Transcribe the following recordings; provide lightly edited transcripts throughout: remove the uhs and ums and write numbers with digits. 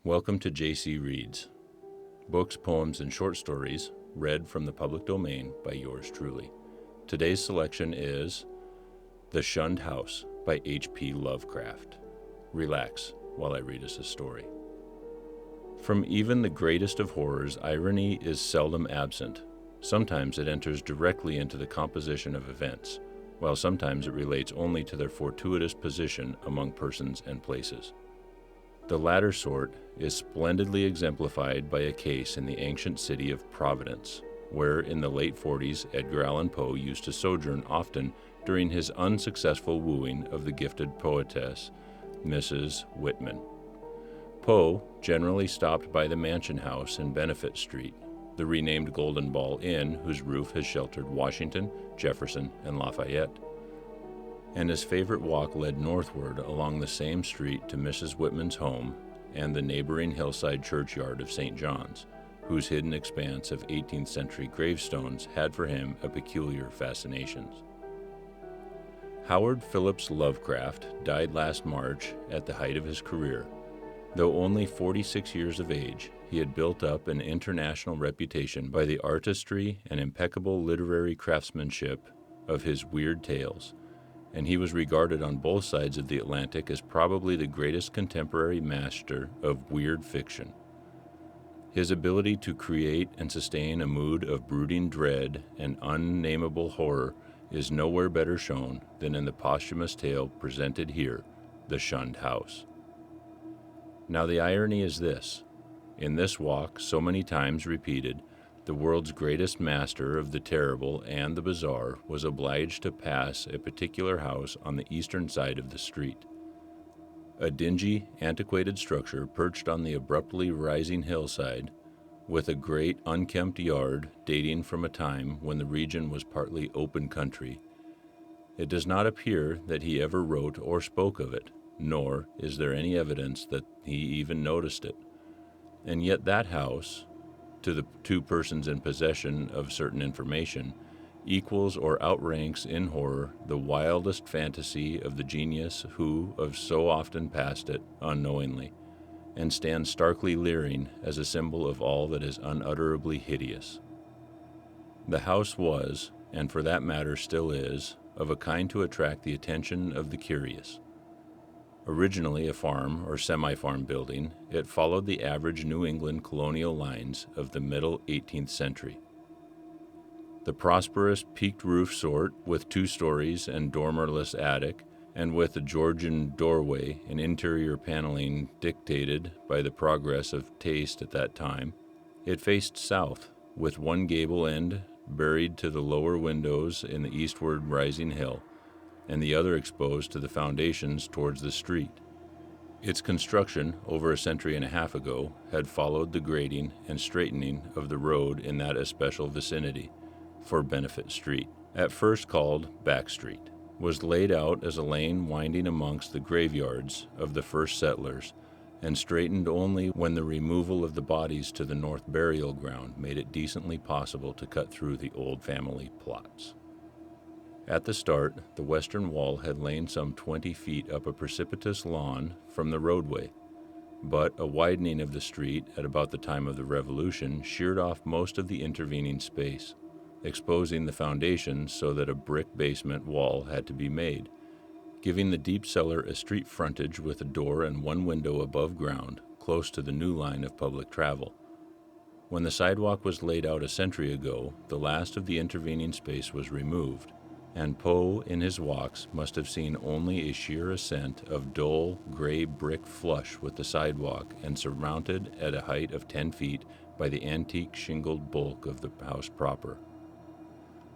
Welcome to JC Reads, books, poems, and short stories read from the public domain by yours truly. Today's selection is The Shunned House by H.P. Lovecraft. Relax while I read us a story. From even the greatest of horrors, irony is seldom absent. Sometimes it enters directly into the composition of events, while sometimes it relates only to their fortuitous position among persons and places. The latter sort is splendidly exemplified by a case in the ancient city of Providence, where in the late 40s Edgar Allan Poe used to sojourn often during his unsuccessful wooing of the gifted poetess, Mrs. Whitman. Poe generally stopped by the Mansion House in Benefit Street, the renamed Golden Ball Inn whose roof has sheltered Washington, Jefferson, and Lafayette. And his favorite walk led northward along the same street to Mrs. Whitman's home and the neighboring hillside churchyard of St. John's, whose hidden expanse of 18th century gravestones had for him a peculiar fascination. Howard Phillips Lovecraft died last March at the height of his career. Though only 46 years of age, he had built up an international reputation by the artistry and impeccable literary craftsmanship of his weird tales, and he was regarded on both sides of the Atlantic as probably the greatest contemporary master of weird fiction. His ability to create and sustain a mood of brooding dread and unnameable horror is nowhere better shown than in the posthumous tale presented here, The Shunned House. Now the irony is this: in this walk, so many times repeated, the world's greatest master of the terrible and the bizarre was obliged to pass a particular house on the eastern side of the street. A dingy, antiquated structure perched on the abruptly rising hillside, with a great unkempt yard dating from a time when the region was partly open country. It does not appear that he ever wrote or spoke of it, nor is there any evidence that he even noticed it. And yet that house, to the two persons in possession of certain information, equals or outranks in horror the wildest fantasy of the genius who have so often passed it unknowingly, and stands starkly leering as a symbol of all that is unutterably hideous. The house was, and for that matter still is, of a kind to attract the attention of the curious. Originally a farm or semi-farm building, it followed the average New England colonial lines of the middle 18th century. The prosperous peaked roof sort, with 2 stories and dormerless attic, and with a Georgian doorway and interior paneling dictated by the progress of taste at that time, it faced south, with one gable end buried to the lower windows in the eastward rising hill, and the other exposed to the foundations towards the street. Its construction, over a century and a half ago, had followed the grading and straightening of the road in that especial vicinity, for Benefit Street, at first called Back Street, was laid out as a lane winding amongst the graveyards of the first settlers, and straightened only when the removal of the bodies to the north burial ground made it decently possible to cut through the old family plots. At the start, the western wall had lain some 20 feet up a precipitous lawn from the roadway, but a widening of the street at about the time of the Revolution sheared off most of the intervening space, exposing the foundations so that a brick basement wall had to be made, giving the deep cellar a street frontage with a door and one window above ground, close to the new line of public travel. When the sidewalk was laid out a century ago, the last of the intervening space was removed, and Poe in his walks must have seen only a sheer ascent of dull, gray brick flush with the sidewalk and surmounted at a height of 10 feet by the antique shingled bulk of the house proper.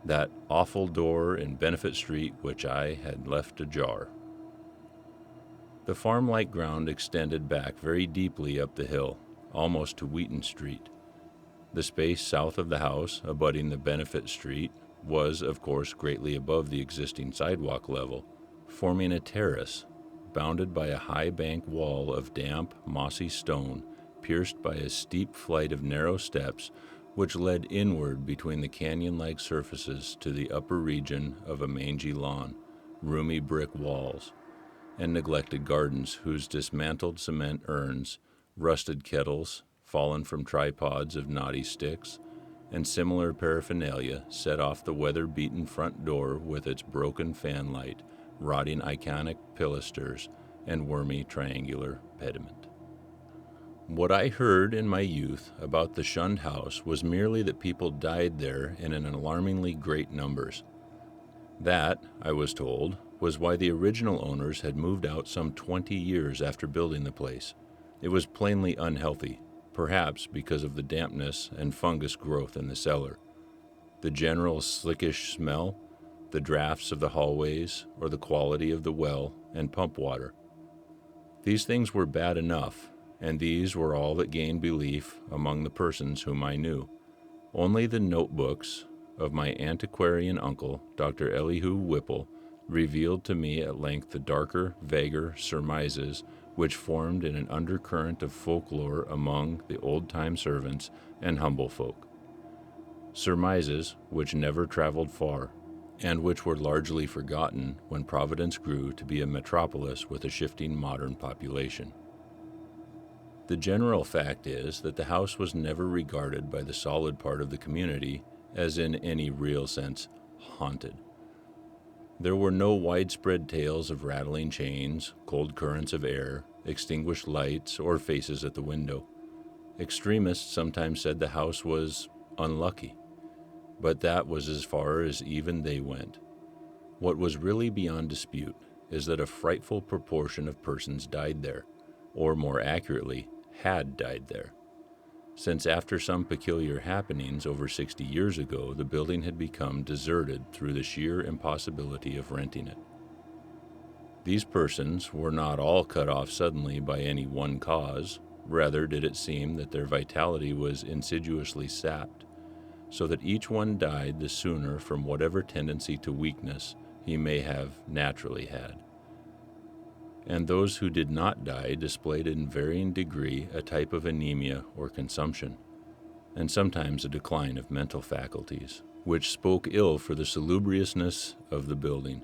That awful door in Benefit Street which I had left ajar. The farm-like ground extended back very deeply up the hill, almost to Wheaton Street. The space south of the house, abutting the Benefit Street, was, of course, greatly above the existing sidewalk level, forming a terrace, bounded by a high bank wall of damp, mossy stone, pierced by a steep flight of narrow steps which led inward between the canyon-like surfaces to the upper region of a mangy lawn, roomy brick walls, and neglected gardens whose dismantled cement urns rusted kettles, fallen from tripods of knotty sticks, and similar paraphernalia set off the weather-beaten front door with its broken fanlight, rotting iconic pilasters, and wormy triangular pediment. What I heard in my youth about the Shunned House was merely that people died there in an alarmingly great numbers. That, I was told, was why the original owners had moved out some 20 years after building the place. It was plainly unhealthy, perhaps because of the dampness and fungus growth in the cellar, the general slickish smell, the drafts of the hallways, or the quality of the well and pump water. These things were bad enough, and these were all that gained belief among the persons whom I knew. Only the notebooks of my antiquarian uncle, Dr. Elihu Whipple, revealed to me at length the darker, vaguer surmises which formed in an undercurrent of folklore among the old-time servants and humble folk. Surmises which never traveled far, and which were largely forgotten when Providence grew to be a metropolis with a shifting modern population. The general fact is that the house was never regarded by the solid part of the community as in any real sense haunted. There were no widespread tales of rattling chains, cold currents of air, extinguished lights, or faces at the window. Extremists sometimes said the house was unlucky, but that was as far as even they went. What was really beyond dispute is that a frightful proportion of persons died there, or more accurately, had died there, since after some peculiar happenings over 60 years ago, the building had become deserted through the sheer impossibility of renting it. These persons were not all cut off suddenly by any one cause. Rather did it seem that their vitality was insidiously sapped, so that each one died the sooner from whatever tendency to weakness he may have naturally had. And those who did not die displayed in varying degree a type of anemia or consumption, and sometimes a decline of mental faculties, which spoke ill for the salubriousness of the building.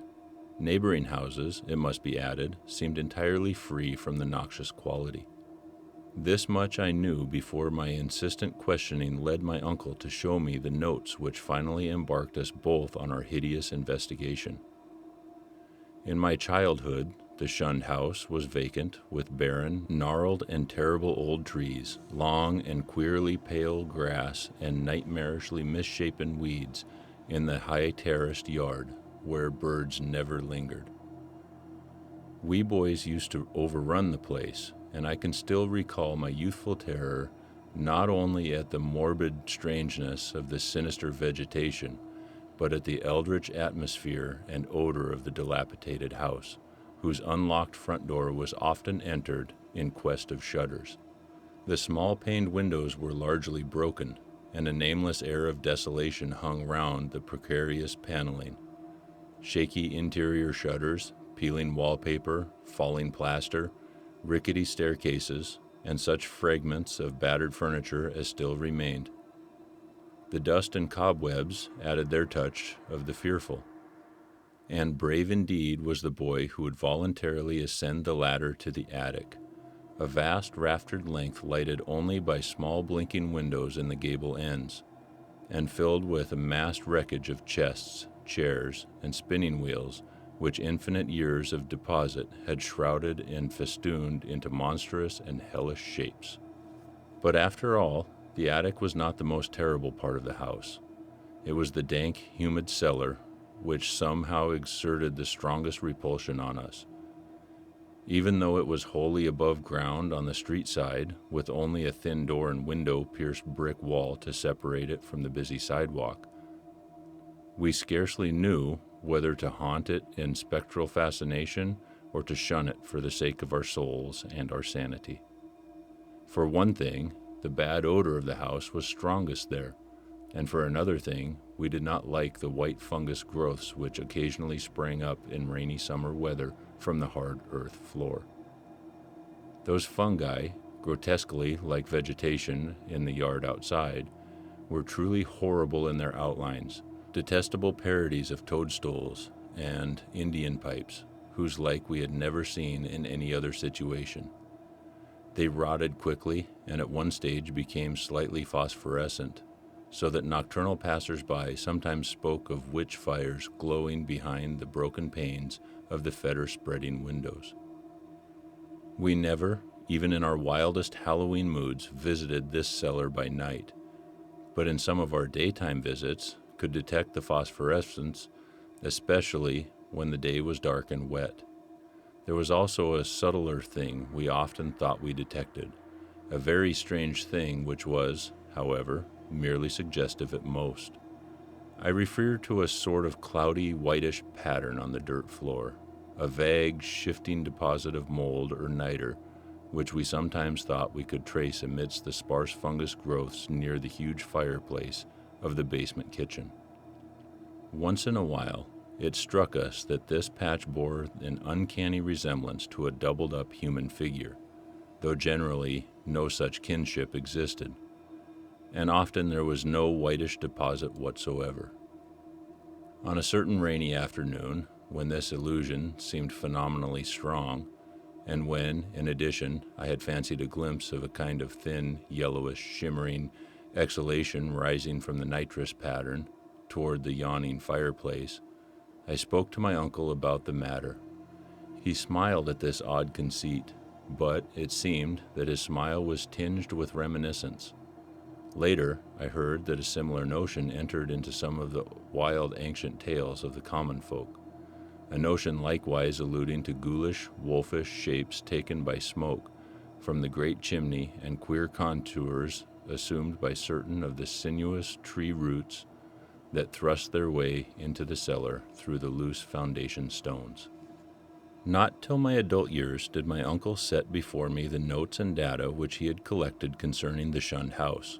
Neighboring houses, it must be added, seemed entirely free from the noxious quality. This much I knew before my insistent questioning led my uncle to show me the notes which finally embarked us both on our hideous investigation. In my childhood, the Shunned House was vacant, with barren, gnarled, and terrible old trees, long and queerly pale grass, and nightmarishly misshapen weeds in the high terraced yard, where birds never lingered. We boys used to overrun the place, and I can still recall my youthful terror not only at the morbid strangeness of the sinister vegetation, but at the eldritch atmosphere and odor of the dilapidated house, whose unlocked front door was often entered in quest of shutters. The small-paned windows were largely broken, and a nameless air of desolation hung round the precarious paneling. Shaky interior shutters, peeling wallpaper, falling plaster, rickety staircases, and such fragments of battered furniture as still remained. The dust and cobwebs added their touch of the fearful. And brave indeed was the boy who would voluntarily ascend the ladder to the attic, a vast raftered length lighted only by small blinking windows in the gable ends, and filled with a massed wreckage of chests, chairs, and spinning wheels which infinite years of deposit had shrouded and festooned into monstrous and hellish shapes. But after all, the attic was not the most terrible part of the house. It was the dank, humid cellar which somehow exerted the strongest repulsion on us. Even though it was wholly above ground on the street side, with only a thin door and window-pierced brick wall to separate it from the busy sidewalk, we scarcely knew whether to haunt it in spectral fascination or to shun it for the sake of our souls and our sanity. For one thing, the bad odor of the house was strongest there, and for another thing, we did not like the white fungus growths which occasionally sprang up in rainy summer weather from the hard earth floor. Those fungi, grotesquely like vegetation in the yard outside, were truly horrible in their outlines, detestable parodies of toadstools and Indian pipes, whose like we had never seen in any other situation. They rotted quickly and at one stage became slightly phosphorescent, so that nocturnal passers-by sometimes spoke of witch fires glowing behind the broken panes of the fetor-spreading windows. We never, even in our wildest Halloween moods, visited this cellar by night, but in some of our daytime visits could detect the phosphorescence, especially when the day was dark and wet. There was also a subtler thing we often thought we detected, a very strange thing which was, however, merely suggestive at most. I refer to a sort of cloudy, whitish pattern on the dirt floor, a vague, shifting deposit of mold or niter, which we sometimes thought we could trace amidst the sparse fungus growths near the huge fireplace of the basement kitchen. Once in a while, it struck us that this patch bore an uncanny resemblance to a doubled-up human figure, though generally no such kinship existed, and often there was no whitish deposit whatsoever. On a certain rainy afternoon, when this illusion seemed phenomenally strong, and when, in addition, I had fancied a glimpse of a kind of thin, yellowish, shimmering exhalation rising from the nitrous pattern toward the yawning fireplace, I spoke to my uncle about the matter. He smiled at this odd conceit, but it seemed that his smile was tinged with reminiscence. Later, I heard that a similar notion entered into some of the wild ancient tales of the common folk, a notion likewise alluding to ghoulish, wolfish shapes taken by smoke from the great chimney and queer contours assumed by certain of the sinuous tree roots that thrust their way into the cellar through the loose foundation stones. Not till my adult years did my uncle set before me the notes and data which he had collected concerning the Shunned House.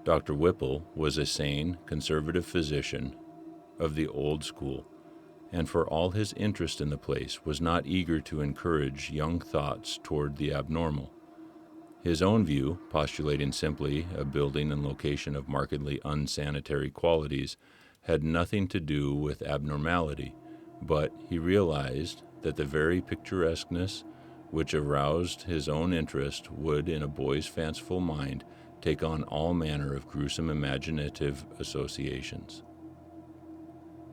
Dr. Whipple was a sane, conservative physician of the old school, and for all his interest in the place was not eager to encourage young thoughts toward the abnormal. His own view, postulating simply a building and location of markedly unsanitary qualities, had nothing to do with abnormality, but he realized that the very picturesqueness which aroused his own interest would, in a boy's fanciful mind, take on all manner of gruesome imaginative associations.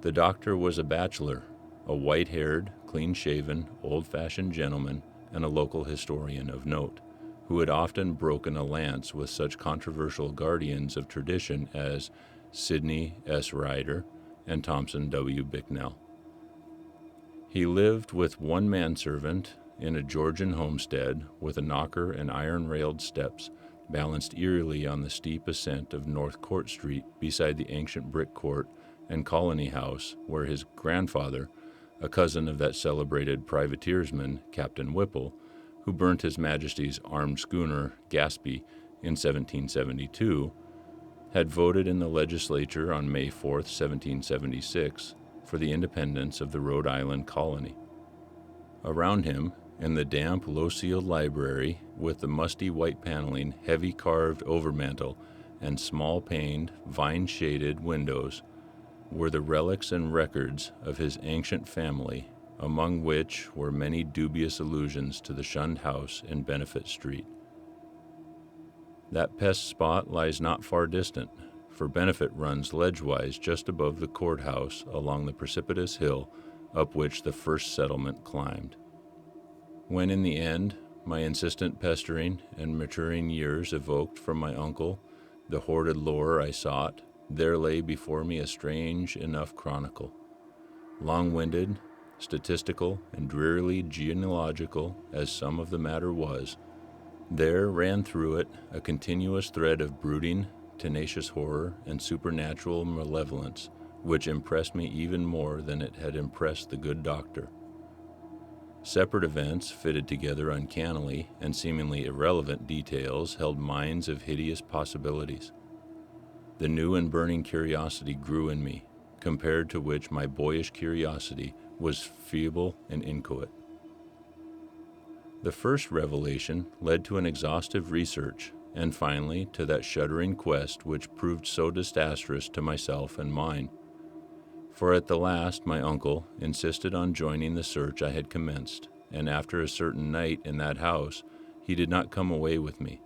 The doctor was a bachelor, a white-haired, clean-shaven, old-fashioned gentleman, and a local historian of note, who had often broken a lance with such controversial guardians of tradition as Sidney S. Ryder and Thompson W. Bicknell. He lived with one manservant in a Georgian homestead with a knocker and iron-railed steps balanced eerily on the steep ascent of North Court Street beside the ancient brick court and colony house where his grandfather, a cousin of that celebrated privateersman, Captain Whipple, who burnt His Majesty's armed schooner Gaspee in 1772, had voted in the legislature on May 4, 1776, for the independence of the Rhode Island colony. Around him, in the damp, low-ceiled library, with the musty white paneling, heavy carved overmantel, and small-paned, vine-shaded windows, were the relics and records of his ancient family, among which were many dubious allusions to the Shunned House in Benefit Street. That pest spot lies not far distant, for Benefit runs ledgewise just above the courthouse along the precipitous hill up which the first settlement climbed. When in the end, my insistent pestering and maturing years evoked from my uncle the hoarded lore I sought, there lay before me a strange enough chronicle, long-winded, statistical, and drearily genealogical as some of the matter was. There ran through it a continuous thread of brooding, tenacious horror and supernatural malevolence, which impressed me even more than it had impressed the good doctor. Separate events, fitted together uncannily, and seemingly irrelevant details held mines of hideous possibilities. The new and burning curiosity grew in me, compared to which my boyish curiosity was feeble and inchoate. The first revelation led to an exhaustive research, and finally to that shuddering quest which proved so disastrous to myself and mine. For at the last my uncle insisted on joining the search I had commenced, and after a certain night in that house, He did not come away with me.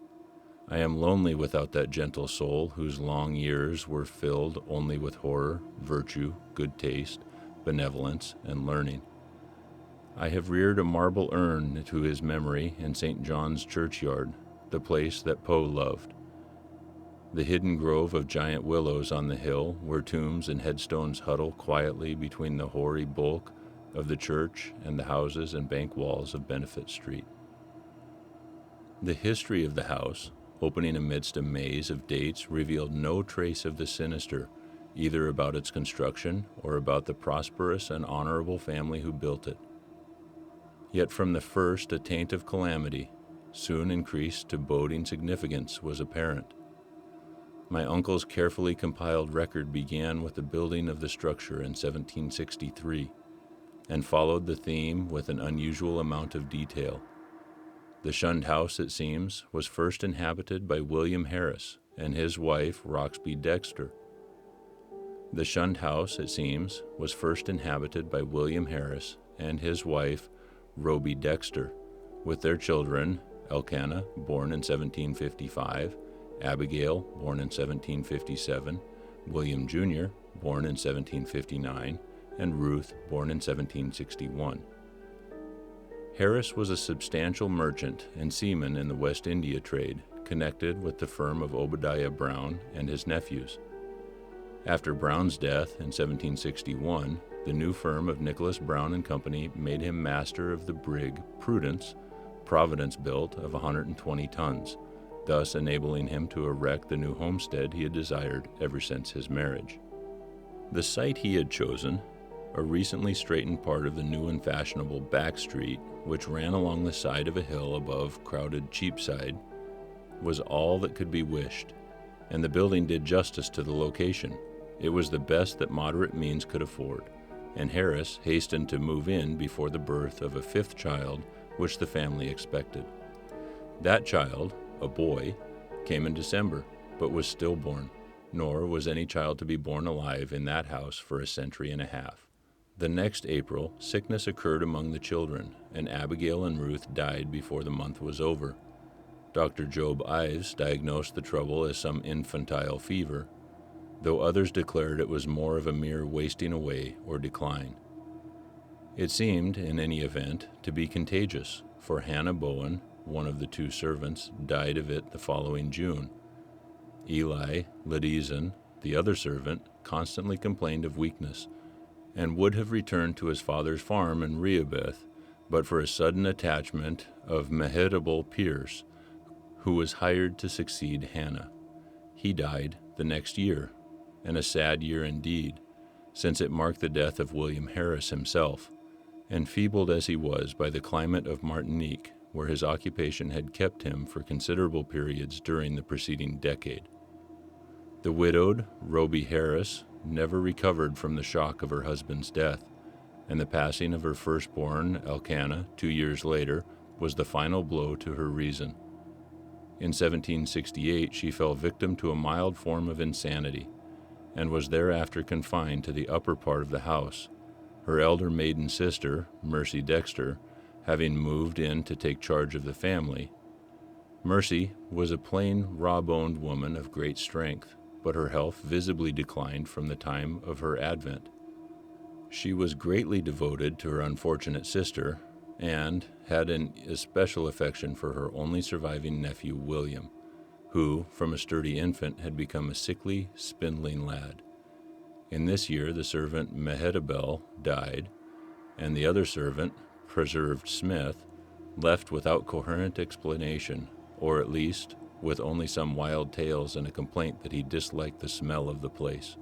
I am lonely without that gentle soul whose long years were filled only with horror, virtue, good taste, benevolence, and learning. I have reared a marble urn to his memory in St. John's churchyard, the place that Poe loved. The hidden grove of giant willows on the hill, where tombs and headstones huddle quietly between the hoary bulk of the church and the houses and bank walls of Benefit Street. The history of the house, opening amidst a maze of dates, revealed no trace of the sinister, either about its construction or about the prosperous and honorable family who built it. Yet from the first a taint of calamity, soon increased to boding significance, was apparent. My uncle's carefully compiled record began with the building of the structure in 1763, and followed the theme with an unusual amount of detail. The Shunned House, it seems, was first inhabited by William Harris and his wife, Roxby Dexter. The Shunned House, it seems, was first inhabited by William Harris and his wife, Roby Dexter, with their children, Elkanah, born in 1755, Abigail, born in 1757, William Jr., born in 1759, and Ruth, born in 1761. Harris was a substantial merchant and seaman in the West India trade, connected with the firm of Obadiah Brown and his nephews. After Brown's death in 1761, the new firm of Nicholas Brown and Company made him master of the brig Prudence, Providence-built, of 120 tons, thus enabling him to erect the new homestead he had desired ever since his marriage. The site he had chosen, a recently straightened part of the new and fashionable back street, which ran along the side of a hill above crowded Cheapside, was all that could be wished, and the building did justice to the location. It was the best that moderate means could afford, and Harris hastened to move in before the birth of a fifth child, which the family expected. That child, a boy, came in December, but was stillborn, nor was any child to be born alive in that house for a century and a half. The next April, sickness occurred among the children, and Abigail and Ruth died before the month was over. Dr. Job Ives diagnosed the trouble as some infantile fever, though others declared it was more of a mere wasting away or decline. It seemed, in any event, to be contagious, for Hannah Bowen, one of the two servants, died of it the following June. Eli Ledizan, the other servant, constantly complained of weakness, and would have returned to his father's farm in Rehoboth, but for a sudden attachment of Mehetabel Pierce, who was hired to succeed Hannah. He died the next year, and a sad year indeed, since it marked the death of William Harris himself, enfeebled as he was by the climate of Martinique, where his occupation had kept him for considerable periods during the preceding decade. The widowed Roby Harris never recovered from the shock of her husband's death, and the passing of her firstborn, Elkanah, 2 years later, was the final blow to her reason. In 1768, she fell victim to a mild form of insanity, and was thereafter confined to the upper part of the house, her elder maiden sister, Mercy Dexter, having moved in to take charge of the family. Mercy was a plain, raw-boned woman of great strength, but her health visibly declined from the time of her advent. She was greatly devoted to her unfortunate sister, and had an especial affection for her only surviving nephew, William, who, from a sturdy infant, had become a sickly, spindling lad. In this year the servant Mehetabel died, and the other servant, Preserved Smith, left without coherent explanation, or at least with only some wild tales and a complaint that he disliked the smell of the place.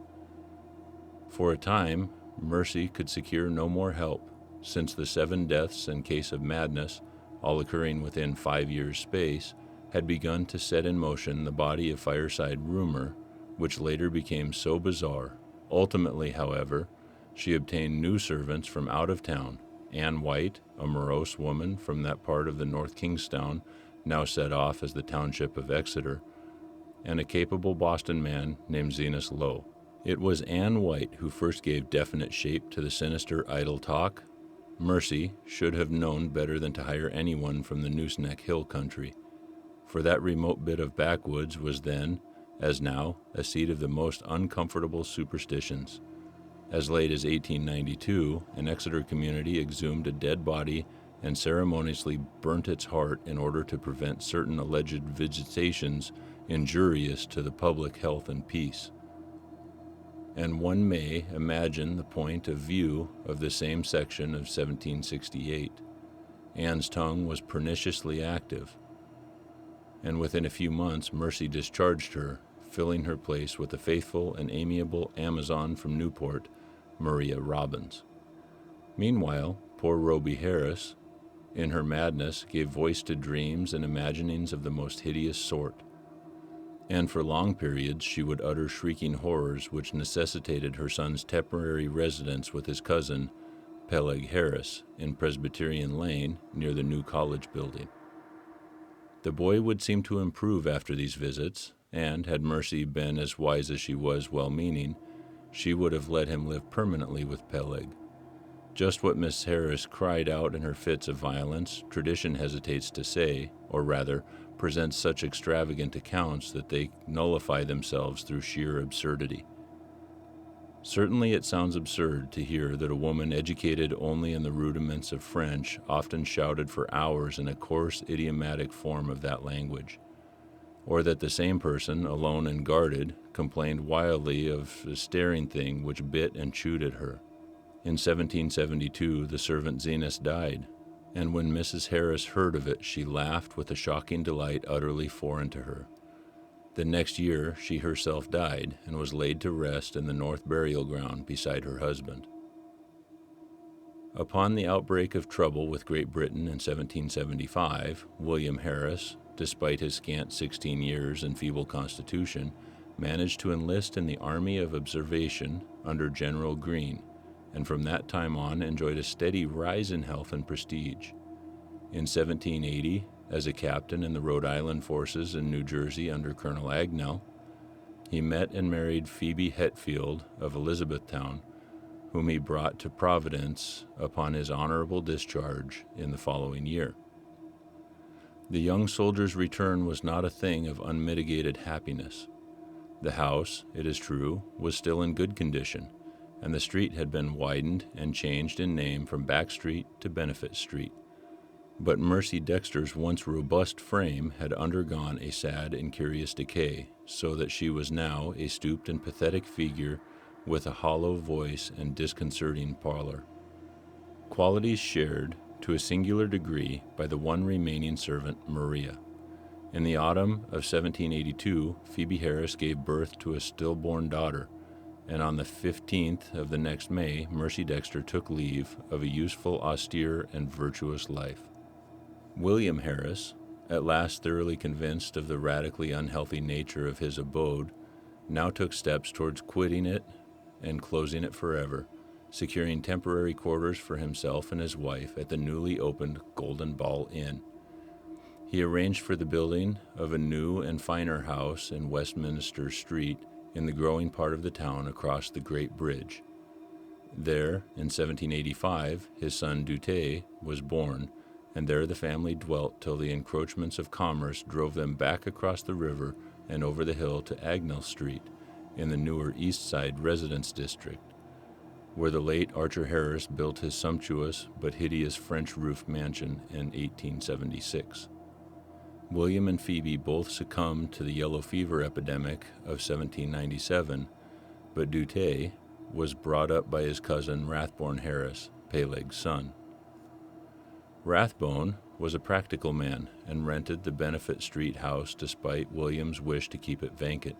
For a time, Mercy could secure no more help, since the 7 deaths in case of madness, all occurring within 5 years' space, had begun to set in motion the body of fireside rumor, which later became so bizarre. Ultimately, however, she obtained new servants from out of town, Ann White, a morose woman from that part of the North Kingstown now set off as the township of Exeter, and a capable Boston man named Zenas Lowe. It was Ann White who first gave definite shape to the sinister idle talk, Mercy should have known better than to hire anyone from the Nooseneck Hill country, for that remote bit of backwoods was then, as now, a seat of the most uncomfortable superstitions. As late as 1892, an Exeter community exhumed a dead body and ceremoniously burnt its heart in order to prevent certain alleged visitations injurious to the public health and peace. And one may imagine the point of view of the same section of 1768. Anne's tongue was perniciously active, and within a few months Mercy discharged her, filling her place with the faithful and amiable Amazon from Newport, Maria Robbins. Meanwhile, poor Rhoby Harris, in her madness, gave voice to dreams and imaginings of the most hideous sort, and for long periods she would utter shrieking horrors which necessitated her son's temporary residence with his cousin, Peleg Harris, in Presbyterian Lane, near the new college building. The boy would seem to improve after these visits, and, had Mercy been as wise as she was well-meaning, she would have let him live permanently with Peleg. Just what Miss Harris cried out in her fits of violence, tradition hesitates to say, or rather, presents such extravagant accounts that they nullify themselves through sheer absurdity. Certainly it sounds absurd to hear that a woman educated only in the rudiments of French often shouted for hours in a coarse, idiomatic form of that language, or that the same person, alone and guarded, complained wildly of a staring thing which bit and chewed at her. In 1772, the servant Zenas died, and when Mrs. Harris heard of it, she laughed with a shocking delight utterly foreign to her. The next year, she herself died and was laid to rest in the North Burial Ground beside her husband. Upon the outbreak of trouble with Great Britain in 1775, William Harris, despite his scant 16 years and feeble constitution, managed to enlist in the Army of Observation under General Greene, and from that time on enjoyed a steady rise in health and prestige. In 1780, as a captain in the Rhode Island forces in New Jersey under Colonel Agnell, he met and married Phoebe Hetfield of Elizabethtown, whom he brought to Providence upon his honorable discharge in the following year. The young soldier's return was not a thing of unmitigated happiness. The house, it is true, was still in good condition, and the street had been widened and changed in name from Back Street to Benefit Street. But Mercy Dexter's once robust frame had undergone a sad and curious decay, so that she was now a stooped and pathetic figure with a hollow voice and disconcerting pallor. Qualities shared, to a singular degree, by the one remaining servant, Maria. In the autumn of 1782, Phoebe Harris gave birth to a stillborn daughter, and on the 15th of the next May, Mercy Dexter took leave of a useful, austere, and virtuous life. William Harris, at last thoroughly convinced of the radically unhealthy nature of his abode, now took steps towards quitting it and closing it forever, securing temporary quarters for himself and his wife at the newly opened Golden Ball Inn. He arranged for the building of a new and finer house in Westminster Street, in the growing part of the town across the Great Bridge. There, in 1785, his son Dutay was born, and there the family dwelt till the encroachments of commerce drove them back across the river and over the hill to Agnell Street, in the newer East Side residence district, where the late Archer Harris built his sumptuous but hideous French-roofed mansion in 1876. William and Phoebe both succumbed to the yellow fever epidemic of 1797, but Dutay was brought up by his cousin Rathbone Harris, Peleg's son. Rathbone was a practical man and rented the Benefit Street house despite William's wish to keep it vacant.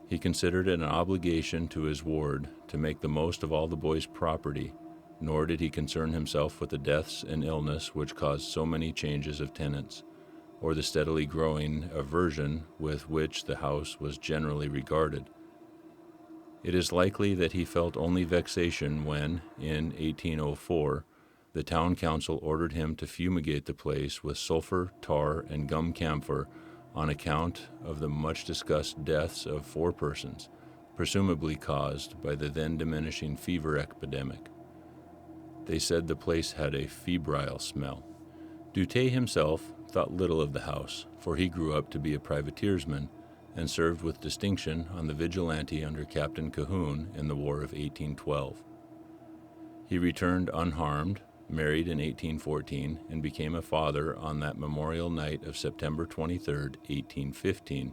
He considered it an obligation to his ward to make the most of all the boy's property, nor did he concern himself with the deaths and illness which caused so many changes of tenants, or the steadily growing aversion with which the house was generally regarded. It is likely that he felt only vexation when, in 1804, the town council ordered him to fumigate the place with sulfur, tar, and gum camphor on account of the much-discussed deaths of 4 persons, presumably caused by the then diminishing fever epidemic. They said the place had a febrile smell. Doutet himself thought little of the house, for he grew up to be a privateersman and served with distinction on the Vigilante under Captain Cahoon in the War of 1812. He returned unharmed, married in 1814, and became a father on that memorial night of September 23, 1815,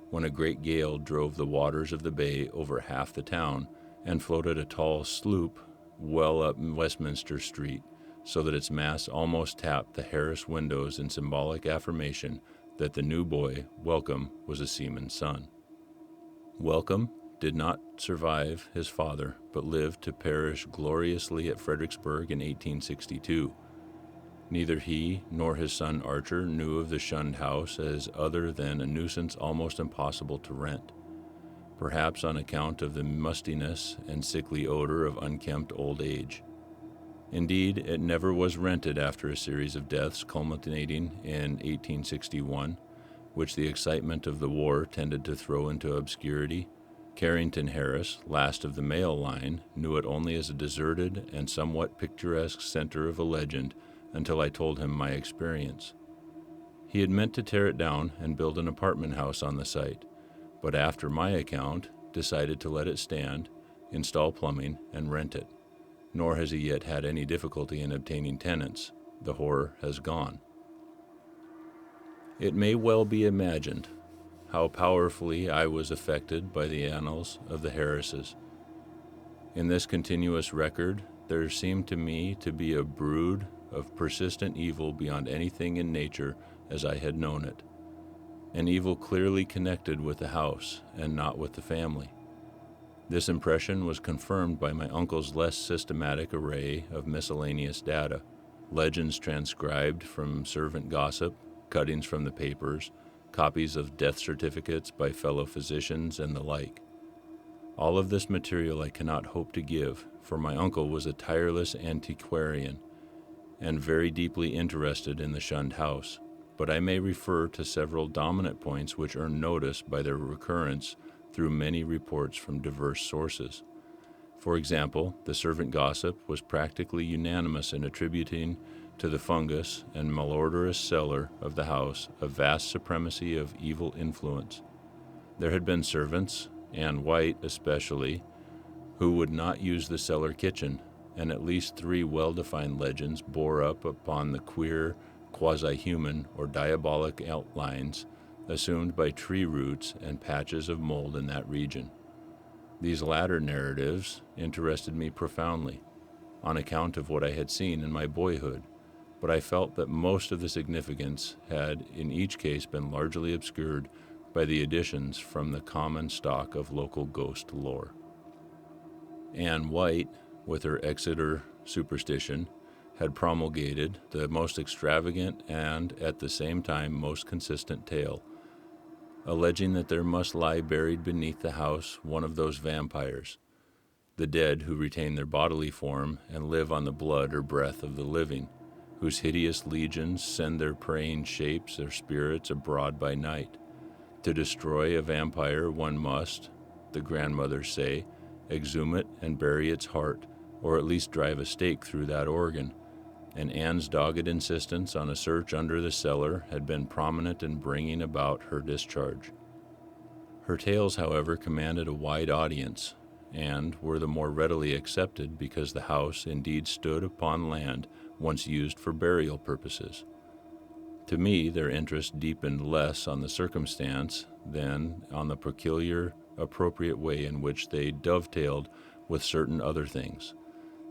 when a great gale drove the waters of the bay over half the town and floated a tall sloop well up Westminster Street, so that its masts almost tapped the Harris windows in symbolic affirmation that the new boy, Welcome, was a seaman's son. Welcome did not survive his father, but lived to perish gloriously at Fredericksburg in 1862. Neither he nor his son Archer knew of the Shunned House as other than a nuisance almost impossible to rent, perhaps on account of the mustiness and sickly odor of unkempt old age. Indeed, it never was rented after a series of deaths culminating in 1861, which the excitement of the war tended to throw into obscurity. Carrington Harris, last of the male line, knew it only as a deserted and somewhat picturesque center of a legend until I told him my experience. He had meant to tear it down and build an apartment house on the site, but after my account, decided to let it stand, install plumbing, and rent it. Nor has he yet had any difficulty in obtaining tenants. The horror has gone. It may well be imagined how powerfully I was affected by the annals of the Harrises. In this continuous record, there seemed to me to be a brood of persistent evil beyond anything in nature as I had known it, an evil clearly connected with the house and not with the family. This impression was confirmed by my uncle's less systematic array of miscellaneous data, legends transcribed from servant gossip, cuttings from the papers, copies of death certificates by fellow physicians, and the like. All of this material I cannot hope to give, for my uncle was a tireless antiquarian and very deeply interested in the Shunned House, but I may refer to several dominant points which earn notice by their recurrence through many reports from diverse sources. For example, the servant gossip was practically unanimous in attributing to the fungus and malodorous cellar of the house a vast supremacy of evil influence. There had been servants, and white especially, who would not use the cellar kitchen, and at least 3 well-defined legends bore up upon the queer, quasi-human or diabolic outlines assumed by tree roots and patches of mold in that region. These latter narratives interested me profoundly, on account of what I had seen in my boyhood, but I felt that most of the significance had in each case been largely obscured by the additions from the common stock of local ghost lore. Anne White, with her Exeter superstition, had promulgated the most extravagant and, at the same time, most consistent tale, alleging that there must lie buried beneath the house one of those vampires, the dead who retain their bodily form and live on the blood or breath of the living, whose hideous legions send their preying shapes or spirits abroad by night. To destroy a vampire one must, the grandmothers say, exhume it and bury its heart, or at least drive a stake through that organ, and Anne's dogged insistence on a search under the cellar had been prominent in bringing about her discharge. Her tales, however, commanded a wide audience, and were the more readily accepted because the house indeed stood upon land once used for burial purposes. To me, their interest deepened less on the circumstance than on the peculiar, appropriate way in which they dovetailed with certain other things.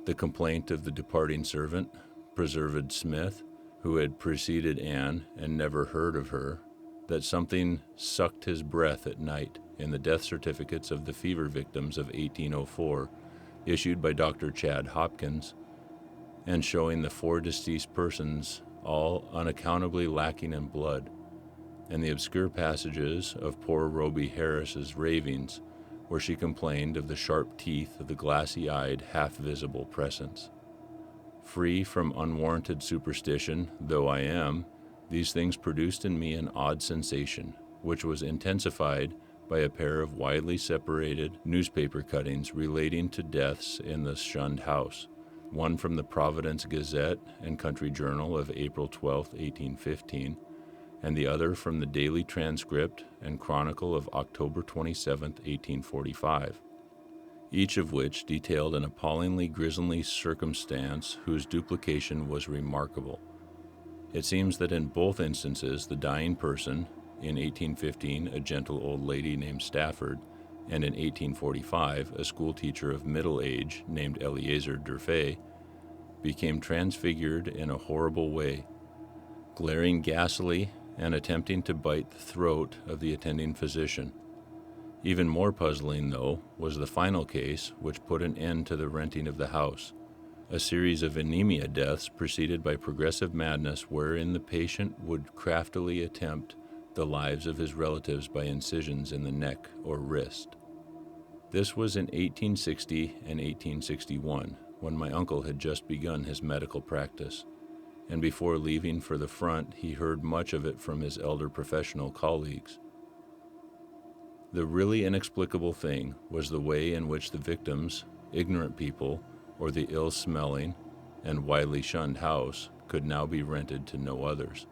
The complaint of the departing servant, Preserved Smith, who had preceded Anne and never heard of her, that something sucked his breath at night in the death certificates of the fever victims of 1804, issued by Dr. Chad Hopkins, and showing the 4 deceased persons all unaccountably lacking in blood, and the obscure passages of poor Roby Harris's ravings, where she complained of the sharp teeth of the glassy-eyed, half-visible presence. Free from unwarranted superstition though I am, these things produced in me an odd sensation, which was intensified by a pair of widely separated newspaper cuttings relating to deaths in the Shunned House, one from the Providence Gazette and Country Journal of April 12, 1815, and the other from the Daily Transcript and Chronicle of October 27, 1845, each of which detailed an appallingly grisly circumstance whose duplication was remarkable. It seems that in both instances the dying person, in 1815 a gentle old lady named Stafford, and in 1845 a schoolteacher of middle age named Eleazar Durfee, became transfigured in a horrible way, glaring gassily and attempting to bite the throat of the attending physician. Even more puzzling, though, was the final case, which put an end to the renting of the house, a series of anemia deaths preceded by progressive madness wherein the patient would craftily attempt the lives of his relatives by incisions in the neck or wrist. This was in 1860 and 1861, when my uncle had just begun his medical practice, and before leaving for the front he heard much of it from his elder professional colleagues. The really inexplicable thing was the way in which the victims, ignorant people, or the ill-smelling and widely shunned house could now be rented to no others,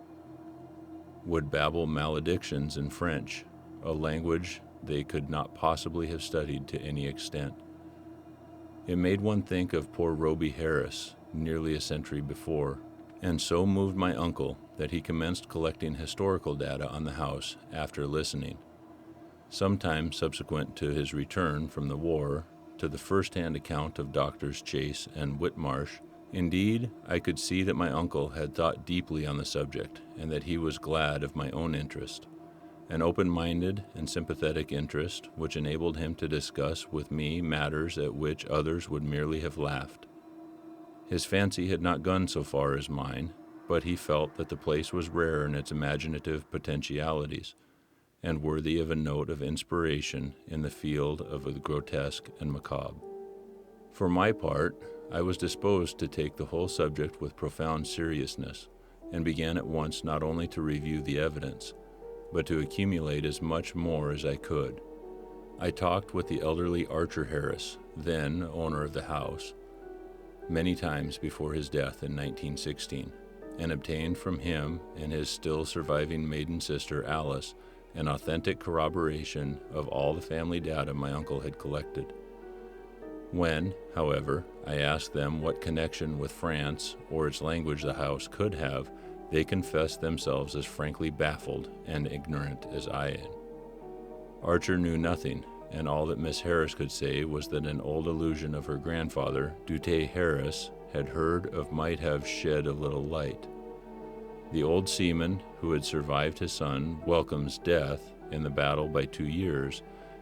would babble maledictions in French, a language they could not possibly have studied to any extent. It made one think of poor Roby Harris, nearly a century before, and so moved my uncle that he commenced collecting historical data on the house after listening, sometime subsequent to his return from the war, to the first-hand account of Doctors Chase and Whitmarsh. Indeed, I could see that my uncle had thought deeply on the subject, and that he was glad of my own interest, an open-minded and sympathetic interest which enabled him to discuss with me matters at which others would merely have laughed. His fancy had not gone so far as mine, but he felt that the place was rare in its imaginative potentialities, and worthy of a note of inspiration in the field of the grotesque and macabre. For my part, I was disposed to take the whole subject with profound seriousness, and began at once not only to review the evidence, but to accumulate as much more as I could. I talked with the elderly Archer Harris, then owner of the house, many times before his death in 1916, and obtained from him and his still surviving maiden sister Alice an authentic corroboration of all the family data my uncle had collected. When, however, I asked them what connection with France or its language the house could have, they confessed themselves as frankly baffled and ignorant as I am. Archer knew nothing, and all that Miss Harris could say was that an old illusion of her grandfather, Dutay Harris, had heard of might have shed a little light. The old seaman, who had survived his son Welcome's death in the battle by 2 years,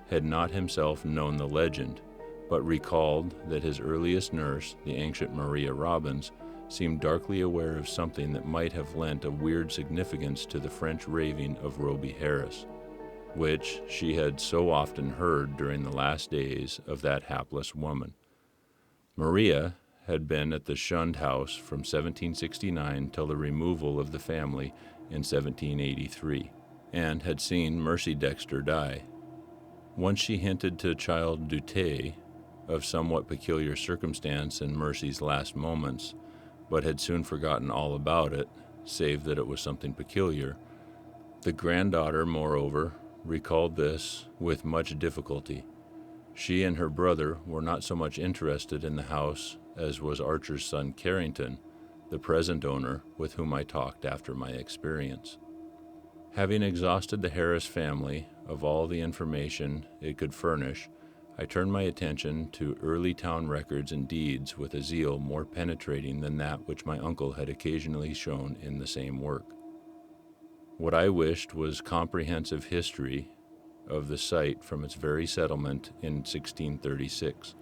had not himself known the legend, but recalled that his earliest nurse, the ancient Maria Robbins, seemed darkly aware of something that might have lent a weird significance to the French raving of Roby Harris, which she had so often heard during the last days of that hapless woman. Maria had been at the Shunned House from 1769 till the removal of the family in 1783, and had seen Mercy Dexter die. Once she hinted to child Dutay of somewhat peculiar circumstance in Mercy's last moments, but had soon forgotten all about it, save that it was something peculiar. The granddaughter, moreover, recalled this with much difficulty. She and her brother were not so much interested in the house as was Archer's son Carrington, the present owner, with whom I talked after my experience. Having exhausted the Harris family of all the information it could furnish, I turned my attention to early town records and deeds with a zeal more penetrating than that which my uncle had occasionally shown in the same work. What I wished was comprehensive history of the site from its very settlement in 1636,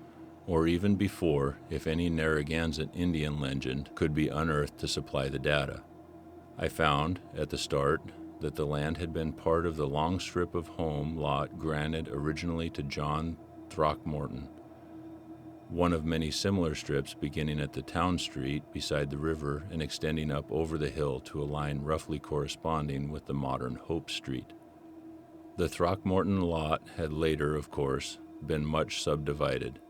or even before, if any Narragansett Indian legend could be unearthed to supply the data. I found, at the start, that the land had been part of the long strip of home lot granted originally to John Throckmorton, one of many similar strips beginning at the town street beside the river and extending up over the hill to a line roughly corresponding with the modern Hope Street. The Throckmorton lot had later, of course, been much subdivided,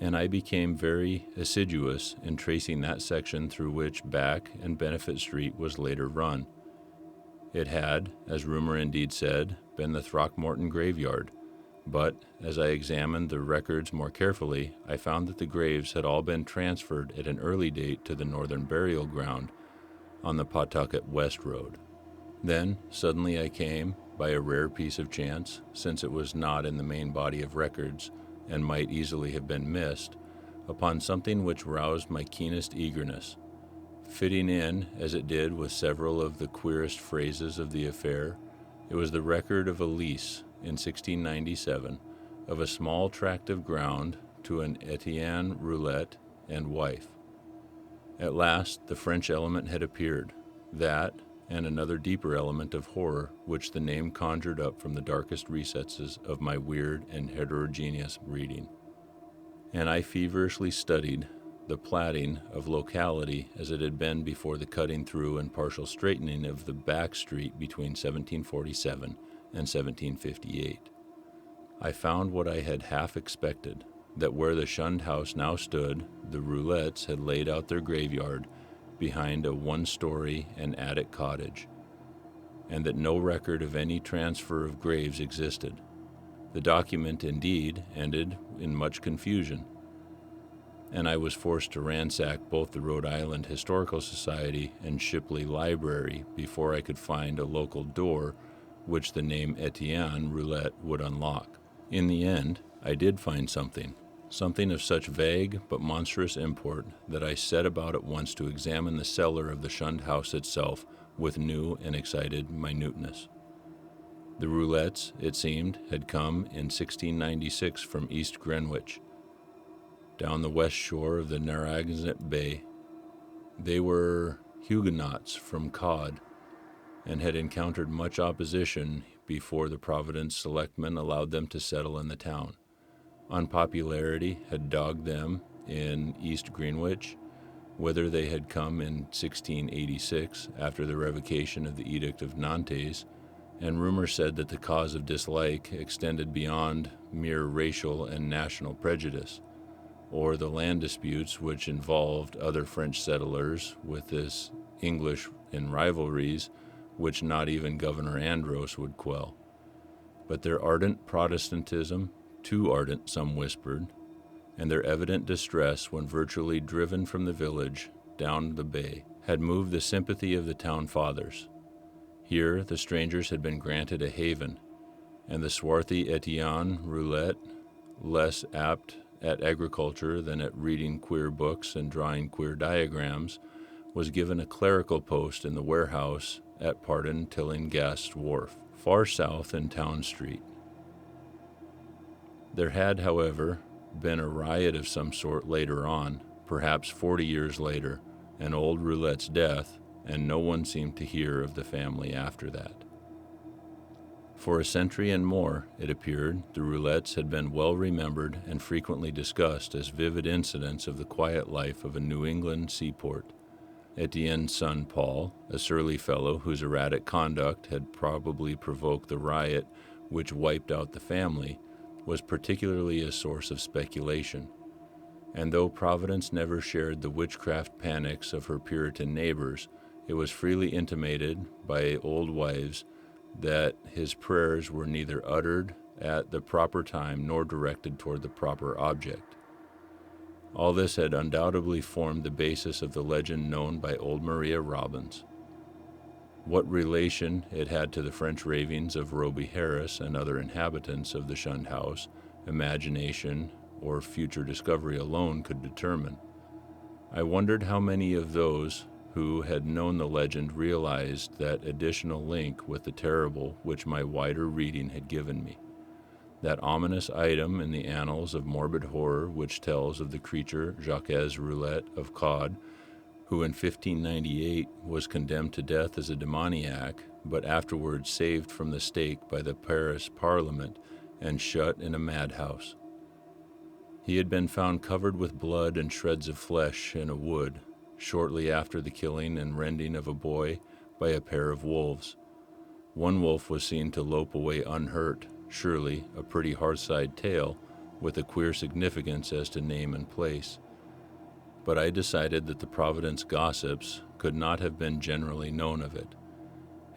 and I became very assiduous in tracing that section through which Back and Benefit Street was later run. It had, as rumor indeed said, been the Throckmorton graveyard, but as I examined the records more carefully, I found that the graves had all been transferred at an early date to the northern burial ground on the Pawtucket West Road. Then, suddenly I came, by a rare piece of chance, since it was not in the main body of records and might easily have been missed, upon something which roused my keenest eagerness. Fitting in, as it did, with several of the queerest phrases of the affair, it was the record of a lease in 1697 of a small tract of ground to an Etienne Roulette and wife. At last the French element had appeared, that and another deeper element of horror which the name conjured up from the darkest recesses of my weird and heterogeneous reading. And I feverishly studied the platting of locality as it had been before the cutting through and partial straightening of the back street between 1747 and 1758. I found what I had half expected, that where the Shunned House now stood, the Roulettes had laid out their graveyard behind a one-story and attic cottage, and that no record of any transfer of graves existed. The document, indeed, ended in much confusion, and I was forced to ransack both the Rhode Island Historical Society and Shipley Library before I could find a local door which the name Etienne Roulette would unlock. In the end, I did find something of such vague but monstrous import that I set about at once to examine the cellar of the Shunned House itself with new and excited minuteness. The Roulettes, it seemed, had come in 1696 from East Greenwich, down the west shore of the Narragansett Bay. They were Huguenots from Cod, and had encountered much opposition before the Providence selectmen allowed them to settle in the town. Unpopularity had dogged them in East Greenwich, whither they had come in 1686 after the revocation of the Edict of Nantes, and rumor said that the cause of dislike extended beyond mere racial and national prejudice, or the land disputes which involved other French settlers with this English in rivalries which not even Governor Andros would quell. But their ardent Protestantism, too ardent, some whispered, and their evident distress when virtually driven from the village down the bay, had moved the sympathy of the town fathers. Here the strangers had been granted a haven, and the swarthy Etienne Roulette, less apt at agriculture than at reading queer books and drawing queer diagrams, was given a clerical post in the warehouse at Pardon Tillinghast's Wharf, far south in Town Street. There had, however, been a riot of some sort later on, perhaps 40 years later, an old Roulette's death, and no one seemed to hear of the family after that. For a century and more, it appeared, the Roulettes had been well remembered and frequently discussed as vivid incidents of the quiet life of a New England seaport. Etienne's son Paul, a surly fellow whose erratic conduct had probably provoked the riot which wiped out the family, was particularly a source of speculation. And though Providence never shared the witchcraft panics of her Puritan neighbors, it was freely intimated by old wives that his prayers were neither uttered at the proper time nor directed toward the proper object. All this had undoubtedly formed the basis of the legend known by old Maria Robbins. What relation it had to the French ravings of Roby Harris and other inhabitants of the Shunned House, imagination or future discovery alone could determine. I wondered how many of those who had known the legend realized that additional link with the terrible which my wider reading had given me, that ominous item in the annals of morbid horror which tells of the creature Jacques Roulette of Cod, who in 1598 was condemned to death as a demoniac, but afterwards saved from the stake by the Paris Parliament and shut in a madhouse. He had been found covered with blood and shreds of flesh in a wood, shortly after the killing and rending of a boy by a pair of wolves. One wolf was seen to lope away unhurt, surely a pretty hearthside tale, with a queer significance as to name and place. But I decided that the Providence gossips could not have been generally known of it.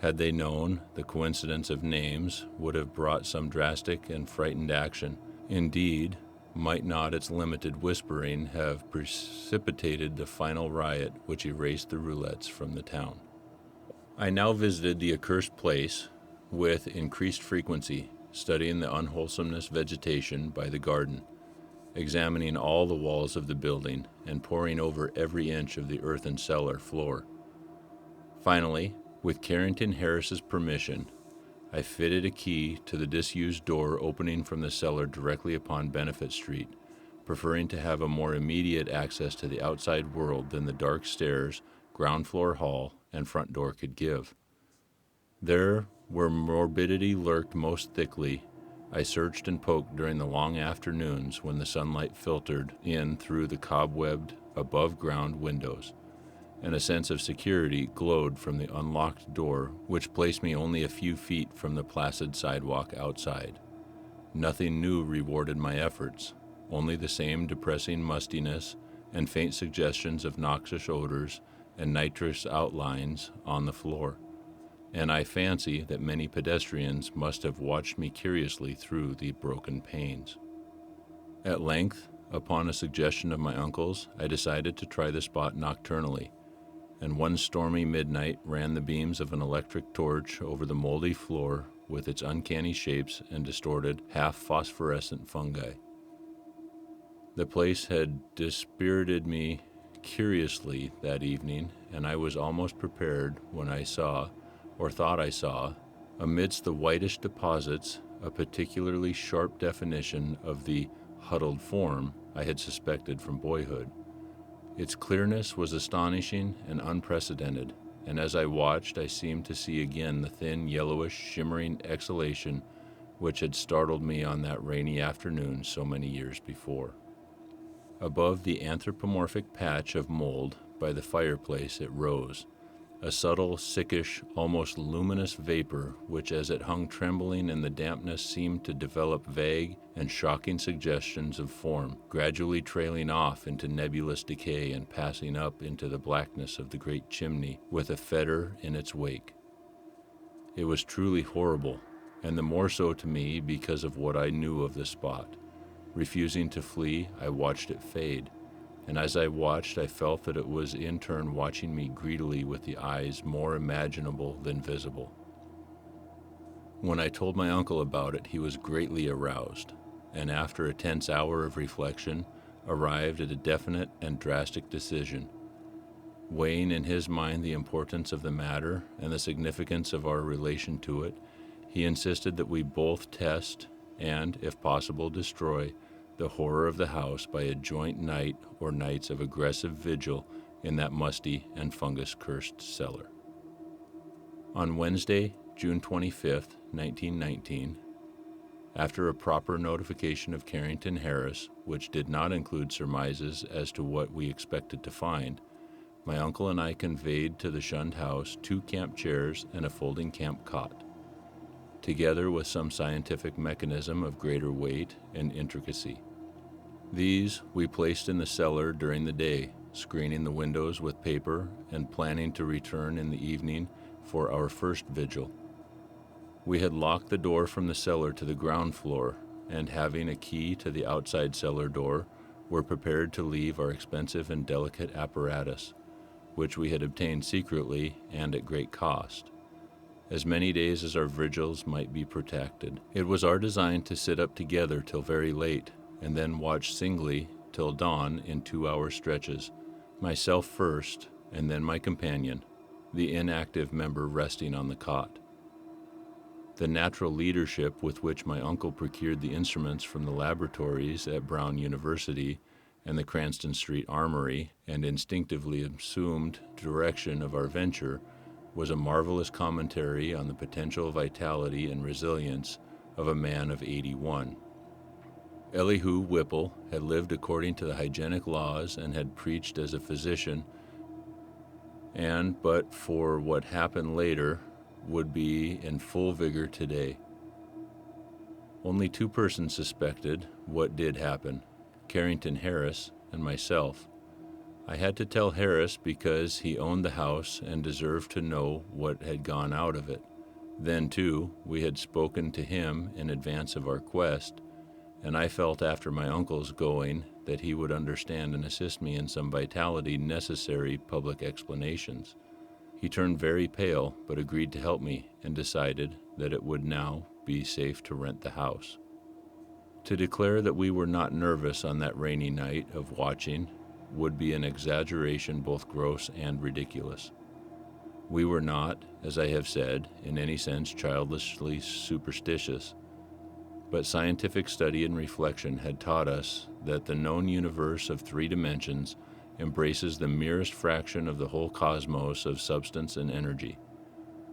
Had they known, the coincidence of names would have brought some drastic and frightened action. Indeed, might not its limited whispering have precipitated the final riot which erased the roulettes from the town? I now visited the accursed place with increased frequency, studying the unwholesomeness vegetation by the garden, examining all the walls of the building, and poring over every inch of the earthen cellar floor. Finally, with Carrington Harris's permission, I fitted a key to the disused door opening from the cellar directly upon Benefit Street, preferring to have a more immediate access to the outside world than the dark stairs, ground floor hall, and front door could give. There, where morbidity lurked most thickly, I searched and poked during the long afternoons when the sunlight filtered in through the cobwebbed, above-ground windows, and a sense of security glowed from the unlocked door, which placed me only a few feet from the placid sidewalk outside. Nothing new rewarded my efforts, only the same depressing mustiness and faint suggestions of noxious odors and nitrous outlines on the floor, and I fancy that many pedestrians must have watched me curiously through the broken panes. At length, upon a suggestion of my uncle's, I decided to try the spot nocturnally, and one stormy midnight ran the beams of an electric torch over the moldy floor with its uncanny shapes and distorted, half-phosphorescent fungi. The place had dispirited me curiously that evening, and I was almost prepared when I saw, or thought I saw, amidst the whitish deposits, a particularly sharp definition of the huddled form I had suspected from boyhood. Its clearness was astonishing and unprecedented, and as I watched, I seemed to see again the thin, yellowish, shimmering exhalation which had startled me on that rainy afternoon so many years before. Above the anthropomorphic patch of mold by the fireplace it rose, a subtle, sickish, almost luminous vapor which as it hung trembling in the dampness seemed to develop vague and shocking suggestions of form, gradually trailing off into nebulous decay and passing up into the blackness of the great chimney with a fetor in its wake. It was truly horrible, and the more so to me because of what I knew of the spot. Refusing to flee, I watched it fade, and as I watched, I felt that it was in turn watching me greedily with the eyes more imaginable than visible. When I told my uncle about it, he was greatly aroused, and after a tense hour of reflection, arrived at a definite and drastic decision. Weighing in his mind the importance of the matter and the significance of our relation to it, he insisted that we both test and, if possible, destroy the horror of the house by a joint night or nights of aggressive vigil in that musty and fungus-cursed cellar. On Wednesday, June 25th, 1919, after a proper notification of Carrington Harris, which did not include surmises as to what we expected to find, my uncle and I conveyed to the Shunned House 2 camp chairs and a folding camp cot, together with some scientific mechanism of greater weight and intricacy. These we placed in the cellar during the day, screening the windows with paper and planning to return in the evening for our first vigil. We had locked the door from the cellar to the ground floor, and having a key to the outside cellar door, were prepared to leave our expensive and delicate apparatus, which we had obtained secretly and at great cost, as many days as our vigils might be protracted. It was our design to sit up together till very late, and then watch singly till dawn in 2-hour stretches, myself first, and then my companion, the inactive member resting on the cot. The natural leadership with which my uncle procured the instruments from the laboratories at Brown University and the Cranston Street Armory, and instinctively assumed direction of our venture, was a marvelous commentary on the potential vitality and resilience of a man of 81. Elihu Whipple had lived according to the hygienic laws and had preached as a physician, and but for what happened later, would be in full vigor today. Only two persons suspected what did happen, Carrington Harris and myself. I had to tell Harris because he owned the house and deserved to know what had gone out of it. Then, too, we had spoken to him in advance of our quest, and I felt after my uncle's going that he would understand and assist me in some vitality necessary public explanations. He turned very pale, but agreed to help me and decided that it would now be safe to rent the house. To declare that we were not nervous on that rainy night of watching would be an exaggeration both gross and ridiculous. We were not, as I have said, in any sense childishly superstitious, but scientific study and reflection had taught us that the known universe of 3 dimensions embraces the merest fraction of the whole cosmos of substance and energy.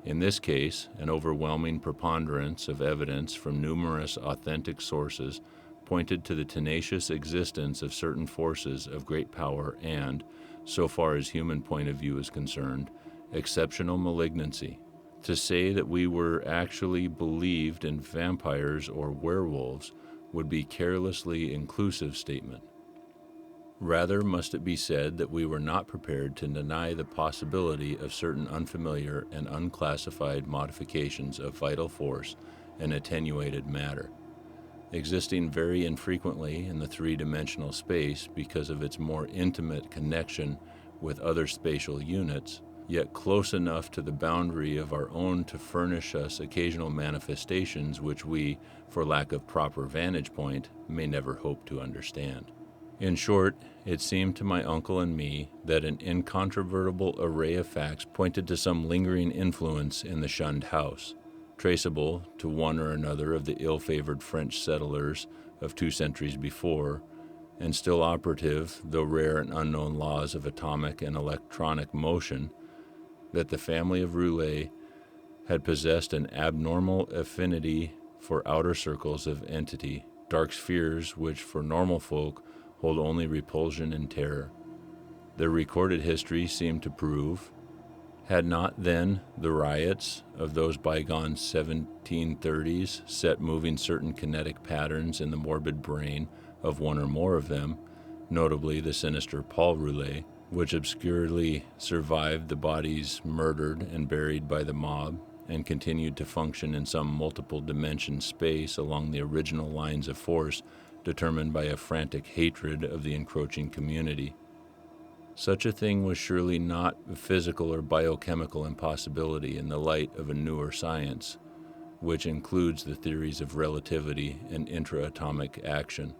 In this case, an overwhelming preponderance of evidence from numerous authentic sources pointed to the tenacious existence of certain forces of great power and, so far as human point of view is concerned, exceptional malignancy. To say that we were actually believed in vampires or werewolves would be carelessly inclusive statement. Rather must it be said that we were not prepared to deny the possibility of certain unfamiliar and unclassified modifications of vital force and attenuated matter, existing very infrequently in the 3-dimensional space because of its more intimate connection with other spatial units, yet close enough to the boundary of our own to furnish us occasional manifestations which we, for lack of proper vantage point, may never hope to understand. In short, it seemed to my uncle and me that an incontrovertible array of facts pointed to some lingering influence in the Shunned House, traceable to one or another of the ill-favored French settlers of 2 centuries before, and still operative, though rare and unknown laws of atomic and electronic motion, that the family of Roulet had possessed an abnormal affinity for outer circles of entity, dark spheres which for normal folk hold only repulsion and terror. Their recorded history seemed to prove, had not then the riots of those bygone 1730s set moving certain kinetic patterns in the morbid brain of one or more of them, notably the sinister Paul Roulet, which obscurely survived the bodies murdered and buried by the mob and continued to function in some multiple dimension space along the original lines of force determined by a frantic hatred of the encroaching community. Such a thing was surely not a physical or biochemical impossibility in the light of a newer science, which includes the theories of relativity and intra-atomic action.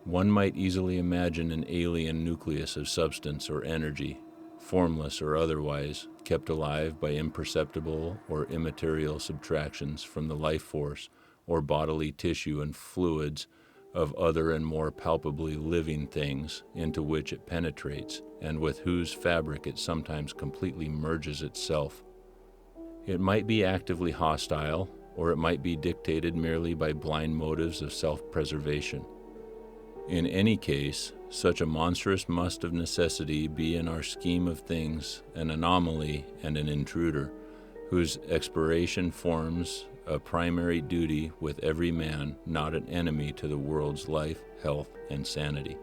One might easily imagine an alien nucleus of substance or energy, formless or otherwise, kept alive by imperceptible or immaterial subtractions from the life force or bodily tissue and fluids of other and more palpably living things into which it penetrates and with whose fabric it sometimes completely merges itself. It might be actively hostile, or it might be dictated merely by blind motives of self-preservation. In any case, such a monstrous must of necessity be in our scheme of things an anomaly and an intruder, whose expiration forms a primary duty with every man, not an enemy to the world's life, health, and sanity.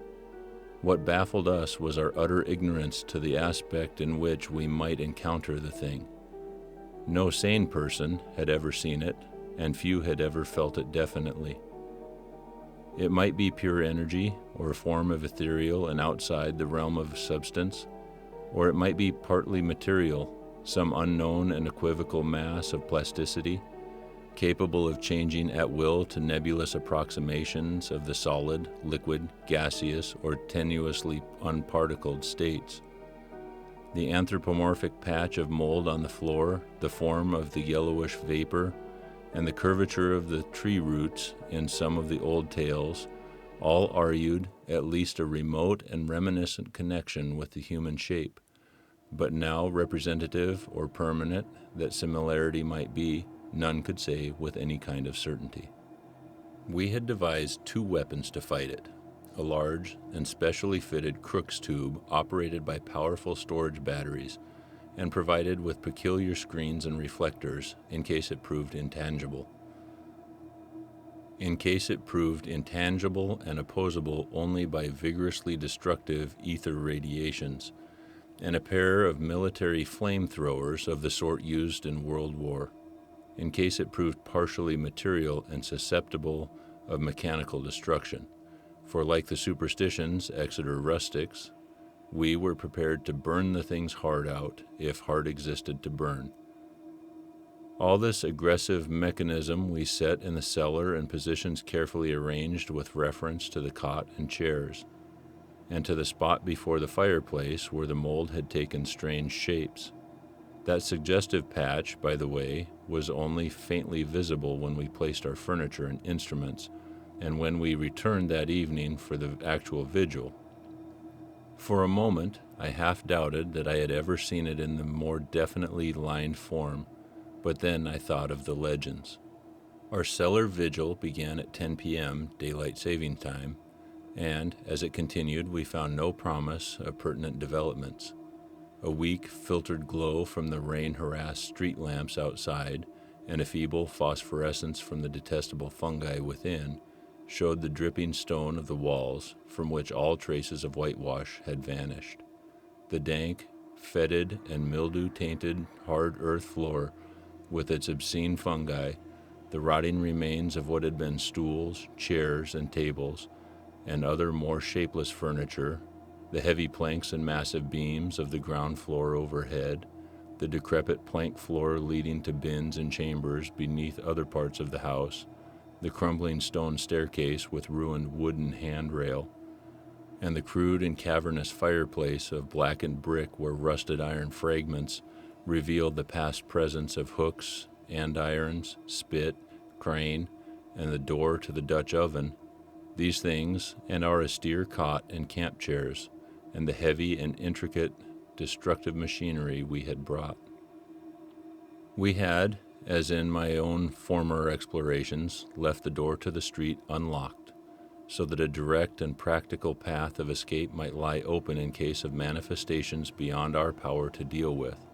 What baffled us was our utter ignorance to the aspect in which we might encounter the thing. No sane person had ever seen it, and few had ever felt it definitely. It might be pure energy, or a form of ethereal and outside the realm of substance, or it might be partly material, some unknown and equivocal mass of plasticity, capable of changing at will to nebulous approximations of the solid, liquid, gaseous, or tenuously unparticled states. The anthropomorphic patch of mold on the floor, the form of the yellowish vapor, and the curvature of the tree roots in some of the old tales all argued at least a remote and reminiscent connection with the human shape, but now representative or permanent that similarity might be, none could say with any kind of certainty. We had devised 2 weapons to fight it, a large and specially fitted Crookes tube operated by powerful storage batteries and provided with peculiar screens and reflectors in case it proved intangible. in case it proved intangible and opposable only by vigorously destructive ether radiations, and a pair of military flamethrowers of the sort used in World War, in case it proved partially material and susceptible of mechanical destruction. For like the superstitions Exeter rustics, we were prepared to burn the thing's heart out if heart existed to burn. All this aggressive mechanism we set in the cellar in positions carefully arranged with reference to the cot and chairs, and to the spot before the fireplace where the mold had taken strange shapes. That suggestive patch, by the way, was only faintly visible when we placed our furniture and instruments, and when we returned that evening for the actual vigil. For a moment, I half doubted that I had ever seen it in the more definitely lined form, but then I thought of the legends. Our cellar vigil began at 10 p.m. daylight saving time, and as it continued, we found no promise of pertinent developments. A weak, filtered glow from the rain-harassed street lamps outside, and a feeble phosphorescence from the detestable fungi within, showed the dripping stone of the walls, from which all traces of whitewash had vanished. The dank, fetid, and mildew-tainted hard earth floor, with its obscene fungi, the rotting remains of what had been stools, chairs, and tables, and other more shapeless furniture, the heavy planks and massive beams of the ground floor overhead, the decrepit plank floor leading to bins and chambers beneath other parts of the house, the crumbling stone staircase with ruined wooden handrail, and the crude and cavernous fireplace of blackened brick where rusted iron fragments revealed the past presence of hooks, andirons, spit, crane, and the door to the Dutch oven. These things, and our austere cot and camp chairs, and the heavy and intricate destructive machinery we had brought. We had, as in my own former explorations, left the door to the street unlocked, so that a direct and practical path of escape might lie open in case of manifestations beyond our power to deal with.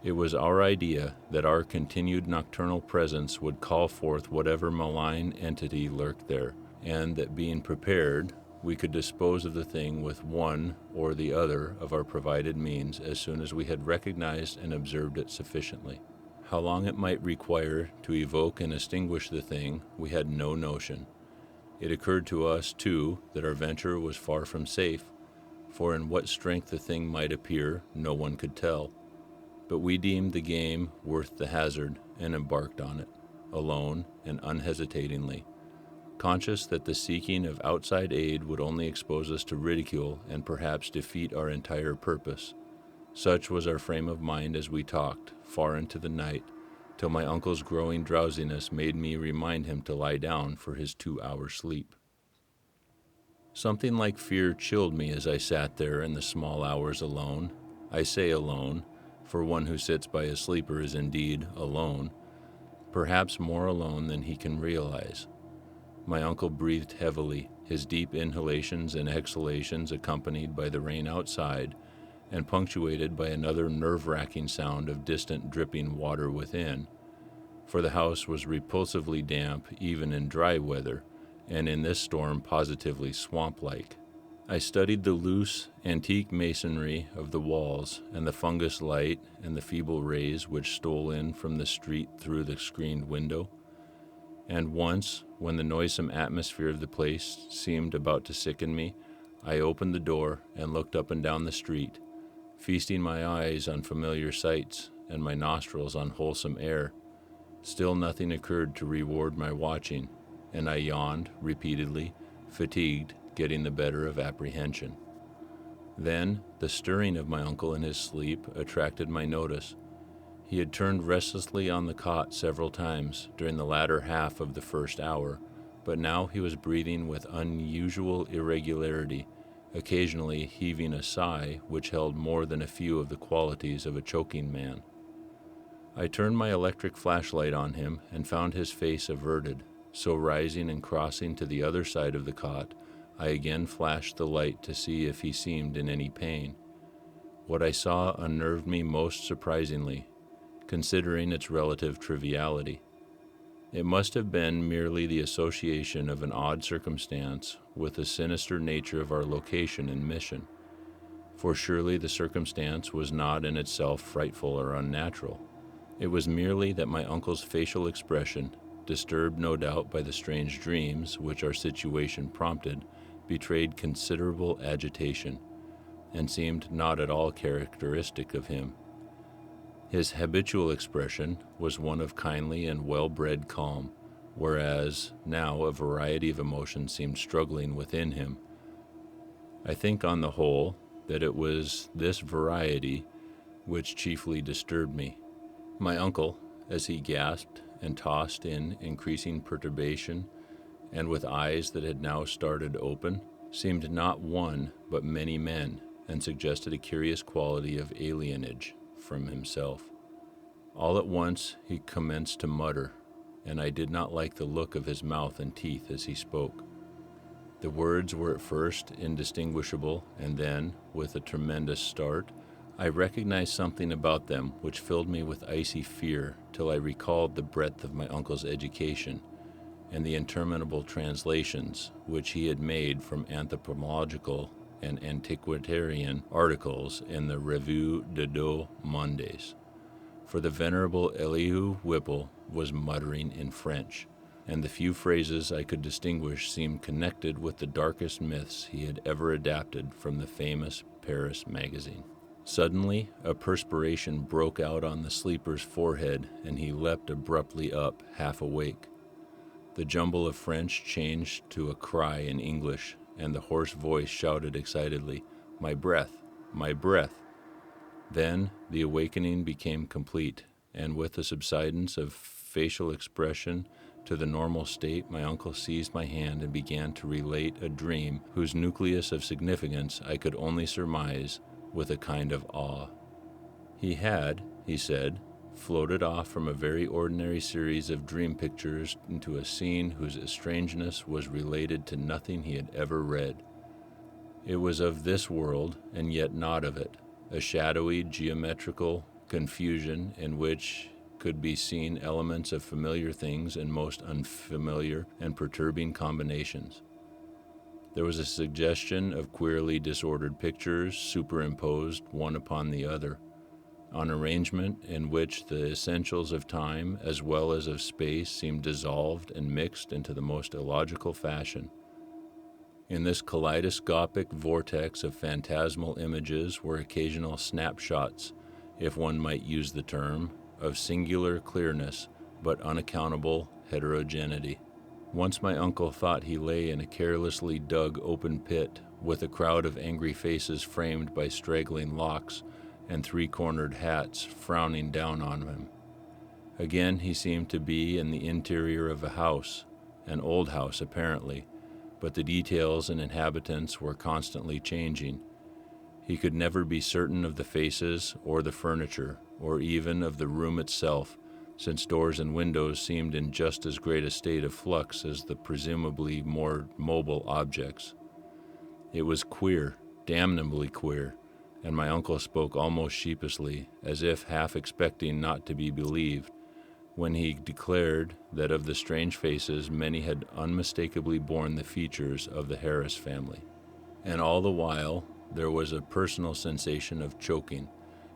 It was our idea that our continued nocturnal presence would call forth whatever malign entity lurked there, and that being prepared, we could dispose of the thing with one or the other of our provided means as soon as we had recognized and observed it sufficiently. How long it might require to evoke and extinguish the thing, we had no notion. It occurred to us, too, that our venture was far from safe, for in what strength the thing might appear, no one could tell. But we deemed the game worth the hazard, and embarked on it, alone and unhesitatingly, conscious that the seeking of outside aid would only expose us to ridicule and perhaps defeat our entire purpose. Such was our frame of mind as we talked, far into the night, till my uncle's growing drowsiness made me remind him to lie down for his 2-hour sleep. Something like fear chilled me as I sat there in the small hours alone. I say alone, for one who sits by a sleeper is indeed alone, perhaps more alone than he can realize. My uncle breathed heavily, his deep inhalations and exhalations accompanied by the rain outside, and punctuated by another nerve-wracking sound of distant dripping water within, for the house was repulsively damp even in dry weather, and in this storm positively swamp-like. I studied the loose, antique masonry of the walls, and the fungus light and the feeble rays which stole in from the street through the screened window, and once, when the noisome atmosphere of the place seemed about to sicken me, I opened the door and looked up and down the street, feasting my eyes on familiar sights and my nostrils on wholesome air. Still nothing occurred to reward my watching, and I yawned repeatedly, fatigued, getting the better of apprehension. Then the stirring of my uncle in his sleep attracted my notice. He had turned restlessly on the cot several times during the latter half of the first hour, but now he was breathing with unusual irregularity, occasionally heaving a sigh which held more than a few of the qualities of a choking man. I turned my electric flashlight on him and found his face averted, so rising and crossing to the other side of the cot, I again flashed the light to see if he seemed in any pain. What I saw unnerved me most surprisingly, considering its relative triviality. It must have been merely the association of an odd circumstance with the sinister nature of our location and mission, for surely the circumstance was not in itself frightful or unnatural. It was merely that my uncle's facial expression, disturbed no doubt by the strange dreams which our situation prompted, betrayed considerable agitation, and seemed not at all characteristic of him. His habitual expression was one of kindly and well-bred calm, whereas now a variety of emotions seemed struggling within him. I think on the whole that it was this variety which chiefly disturbed me. My uncle, as he gasped and tossed in increasing perturbation, and with eyes that had now started open, seemed not one but many men, and suggested a curious quality of alienage from himself. All at once he commenced to mutter, and I did not like the look of his mouth and teeth as he spoke. The words were at first indistinguishable, and then, with a tremendous start, I recognized something about them which filled me with icy fear till I recalled the breadth of my uncle's education and the interminable translations which he had made from anthropological and antiquarian articles in the Revue des Deux Mondes. For the venerable Elihu Whipple was muttering in French, and the few phrases I could distinguish seemed connected with the darkest myths he had ever adapted from the famous Paris magazine. Suddenly, a perspiration broke out on the sleeper's forehead, and he leapt abruptly up, half awake. The jumble of French changed to a cry in English, and the hoarse voice shouted excitedly, "My breath! My breath!" Then the awakening became complete, and with the subsidence of facial expression to the normal state, my uncle seized my hand and began to relate a dream whose nucleus of significance I could only surmise with a kind of awe. He had, he said, floated off from a very ordinary series of dream pictures into a scene whose strangeness was related to nothing he had ever read. It was of this world, and yet not of it, a shadowy geometrical confusion in which could be seen elements of familiar things in most unfamiliar and perturbing combinations. There was a suggestion of queerly disordered pictures superimposed one upon the other, an arrangement in which the essentials of time as well as of space seemed dissolved and mixed into the most illogical fashion. In this kaleidoscopic vortex of phantasmal images were occasional snapshots, if one might use the term, of singular clearness but unaccountable heterogeneity. Once my uncle thought he lay in a carelessly dug open pit with a crowd of angry faces framed by straggling locks and three-cornered hats frowning down on him. Again he seemed to be in the interior of a house, an old house apparently, but the details and inhabitants were constantly changing. He could never be certain of the faces or the furniture, or even of the room itself, since doors and windows seemed in just as great a state of flux as the presumably more mobile objects. It was queer, damnably queer, and my uncle spoke almost sheepishly, as if half expecting not to be believed, when he declared that of the strange faces many had unmistakably borne the features of the Harris family. And all the while there was a personal sensation of choking,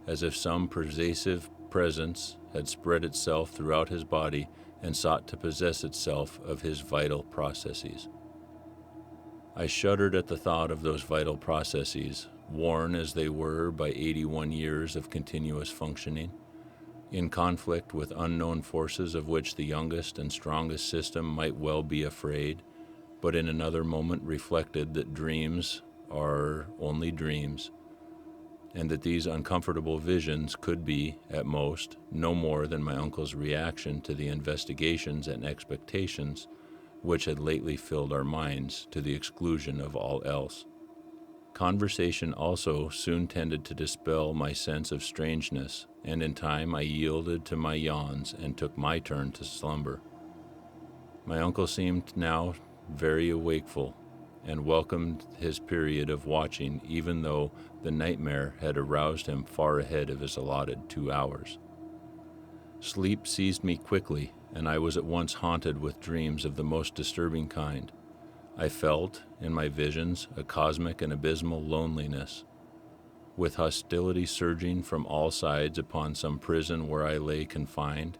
as if some pervasive presence had spread itself throughout his body and sought to possess itself of his vital processes. I shuddered at the thought of those vital processes, worn as they were by 81 years of continuous functioning, in conflict with unknown forces of which the youngest and strongest system might well be afraid, but in another moment reflected that dreams are only dreams, and that these uncomfortable visions could be, at most, no more than my uncle's reaction to the investigations and expectations which had lately filled our minds to the exclusion of all else. Conversation also soon tended to dispel my sense of strangeness, and in time I yielded to my yawns and took my turn to slumber. My uncle seemed now very awakeful, and welcomed his period of watching, even though the nightmare had aroused him far ahead of his allotted 2 hours. Sleep seized me quickly, and I was at once haunted with dreams of the most disturbing kind. I felt, in my visions, a cosmic and abysmal loneliness, with hostility surging from all sides upon some prison where I lay confined.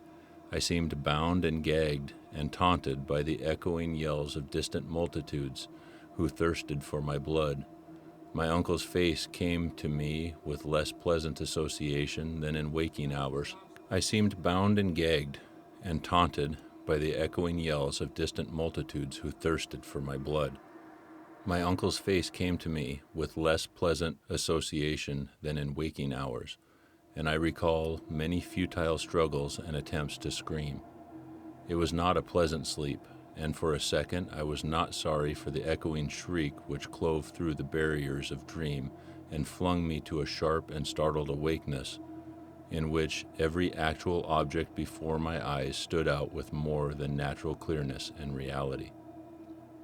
I seemed bound and gagged and taunted by the echoing yells of distant multitudes who thirsted for my blood. My uncle's face came to me with less pleasant association than in waking hours. I seemed bound and gagged and taunted by the echoing yells of distant multitudes who thirsted for my blood. My uncle's face came to me with less pleasant association than in waking hours, and I recall many futile struggles and attempts to scream. It was not a pleasant sleep, and for a second I was not sorry for the echoing shriek which clove through the barriers of dream and flung me to a sharp and startled awakeness, in which every actual object before my eyes stood out with more than natural clearness and reality.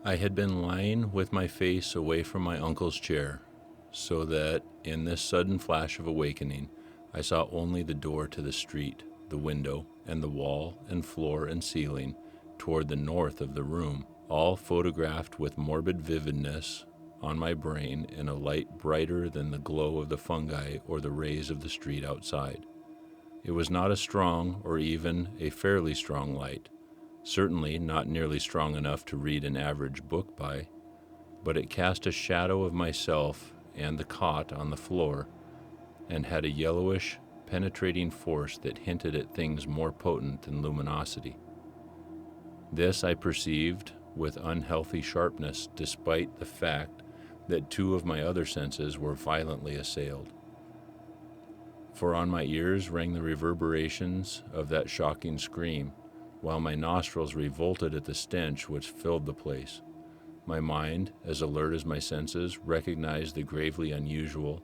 I had been lying with my face away from my uncle's chair, so that in this sudden flash of awakening, I saw only the door to the street, the window, and the wall and floor and ceiling toward the north of the room, all photographed with morbid vividness on my brain in a light brighter than the glow of the fungi or the rays of the street outside. It was not a strong or even a fairly strong light, certainly not nearly strong enough to read an average book by, but it cast a shadow of myself and the cot on the floor, and had a yellowish, penetrating force that hinted at things more potent than luminosity. This I perceived with unhealthy sharpness, despite the fact that two of my other senses were violently assailed. For on my ears rang the reverberations of that shocking scream, while my nostrils revolted at the stench which filled the place. My mind, as alert as my senses, recognized the gravely unusual,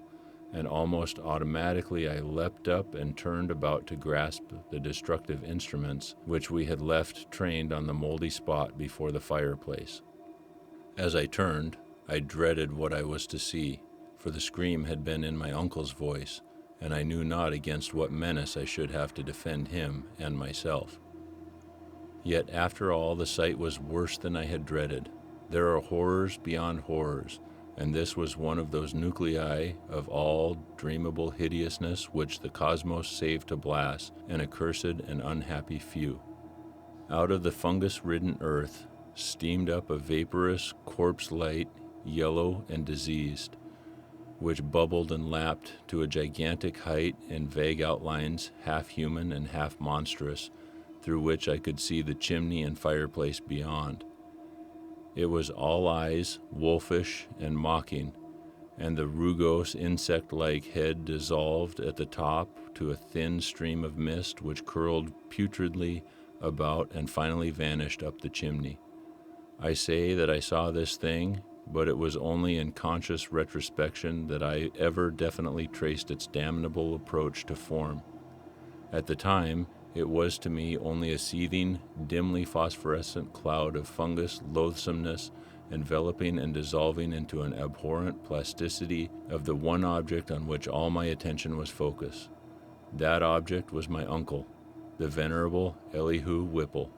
and almost automatically I leapt up and turned about to grasp the destructive instruments which we had left trained on the moldy spot before the fireplace. As I turned, I dreaded what I was to see, for the scream had been in my uncle's voice, and I knew not against what menace I should have to defend him and myself. Yet after all, the sight was worse than I had dreaded. There are horrors beyond horrors, and this was one of those nuclei of all dreamable hideousness which the cosmos saved to blast an accursed and unhappy few. Out of the fungus-ridden earth steamed up a vaporous corpse light, yellow and diseased, which bubbled and lapped to a gigantic height in vague outlines, half human and half monstrous, through which I could see the chimney and fireplace beyond. It was all eyes, wolfish and mocking, and the rugose insect-like head dissolved at the top to a thin stream of mist which curled putridly about and finally vanished up the chimney. I say that I saw this thing, but it was only in conscious retrospection that I ever definitely traced its damnable approach to form. At the time, it was to me only a seething, dimly phosphorescent cloud of fungus loathsomeness, enveloping and dissolving into an abhorrent plasticity of the one object on which all my attention was focused. That object was my uncle, the venerable Elihu Whipple,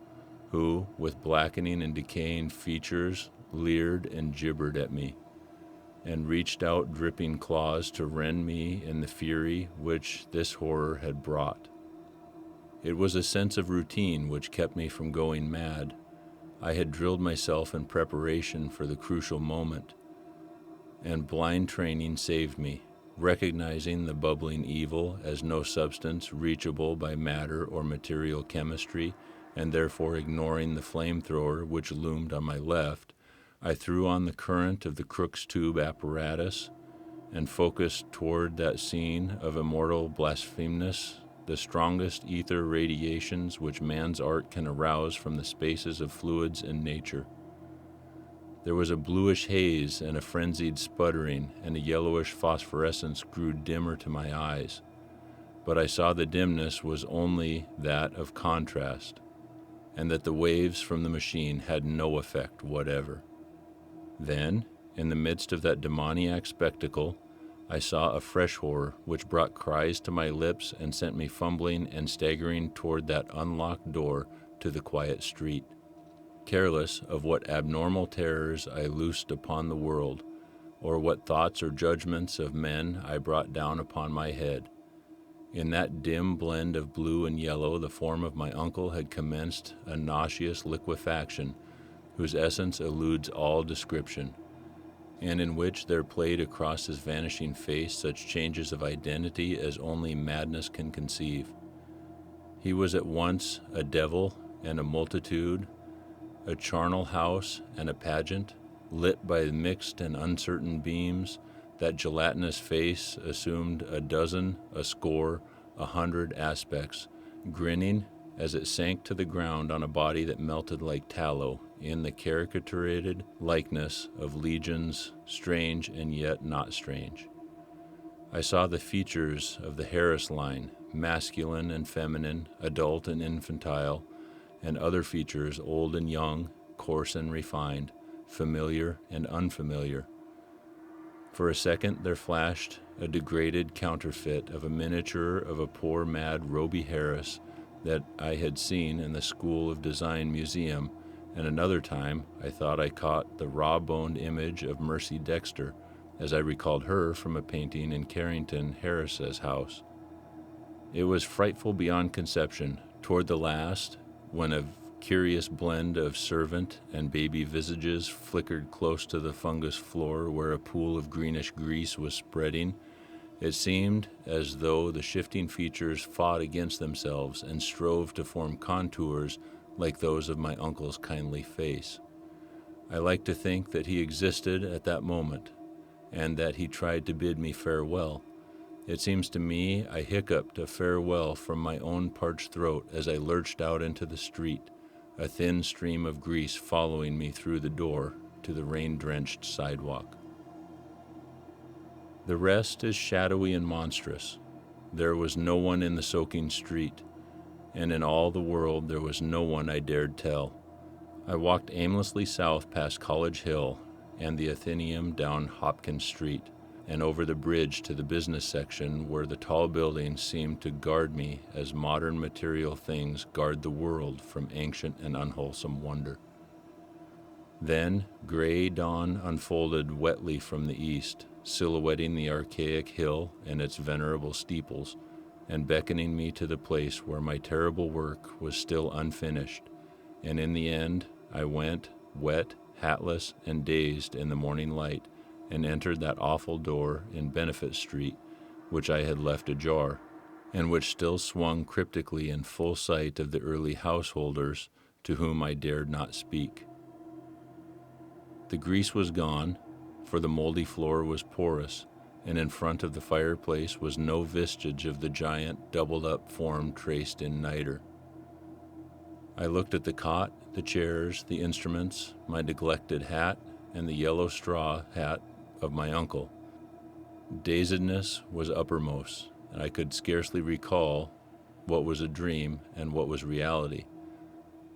who, with blackening and decaying features, leered and gibbered at me, and reached out dripping claws to rend me in the fury which this horror had brought. It was a sense of routine which kept me from going mad. I had drilled myself in preparation for the crucial moment, and blind training saved me, recognizing the bubbling evil as no substance reachable by matter or material chemistry, and therefore ignoring the flamethrower which loomed on my left. I threw on the current of the Crookes tube apparatus and focused toward that scene of immortal blaspheminess the strongest ether radiations which man's art can arouse from the spaces of fluids in nature. There was a bluish haze and a frenzied sputtering, and a yellowish phosphorescence grew dimmer to my eyes, but I saw the dimness was only that of contrast, and that the waves from the machine had no effect whatever. Then, in the midst of that demoniac spectacle, I saw a fresh horror which brought cries to my lips and sent me fumbling and staggering toward that unlocked door to the quiet street, careless of what abnormal terrors I loosed upon the world, or what thoughts or judgments of men I brought down upon my head. In that dim blend of blue and yellow, the form of my uncle had commenced a nauseous liquefaction whose essence eludes all description, and in which there played across his vanishing face such changes of identity as only madness can conceive. He was at once a devil and a multitude, a charnel house and a pageant, lit by mixed and uncertain beams. That gelatinous face assumed a dozen, a score, 100 aspects, grinning as it sank to the ground on a body that melted like tallow in the caricatured likeness of legions, strange and yet not strange. I saw the features of the Harris line, masculine and feminine, adult and infantile, and other features old and young, coarse and refined, familiar and unfamiliar. For a second there flashed a degraded counterfeit of a miniature of a poor mad Roby Harris that I had seen in the School of Design Museum, and another time I thought I caught the raw-boned image of Mercy Dexter, as I recalled her from a painting in Carrington Harris's house. It was frightful beyond conception. Toward the last, when a curious blend of servant and baby visages flickered close to the fungus floor where a pool of greenish grease was spreading, it seemed as though the shifting features fought against themselves and strove to form contours like those of my uncle's kindly face. I like to think that he existed at that moment, and that he tried to bid me farewell. It seems to me I hiccuped a farewell from my own parched throat as I lurched out into the street, a thin stream of grease following me through the door to the rain-drenched sidewalk. The rest is shadowy and monstrous. There was no one in the soaking street, and in all the world there was no one I dared tell. I walked aimlessly south past College Hill and the Athenaeum down Hopkins Street, and over the bridge to the business section where the tall buildings seemed to guard me as modern material things guard the world from ancient and unwholesome wonder. Then gray dawn unfolded wetly from the east, silhouetting the archaic hill and its venerable steeples, and beckoning me to the place where my terrible work was still unfinished, and in the end I went, wet, hatless, and dazed in the morning light, and entered that awful door in Benefit Street, which I had left ajar, and which still swung cryptically in full sight of the early householders to whom I dared not speak. The grease was gone, for the moldy floor was porous, and in front of the fireplace was no vestige of the giant, doubled-up form traced in niter. I looked at the cot, the chairs, the instruments, my neglected hat, and the yellow straw hat of my uncle. Dazedness was uppermost, and I could scarcely recall what was a dream and what was reality.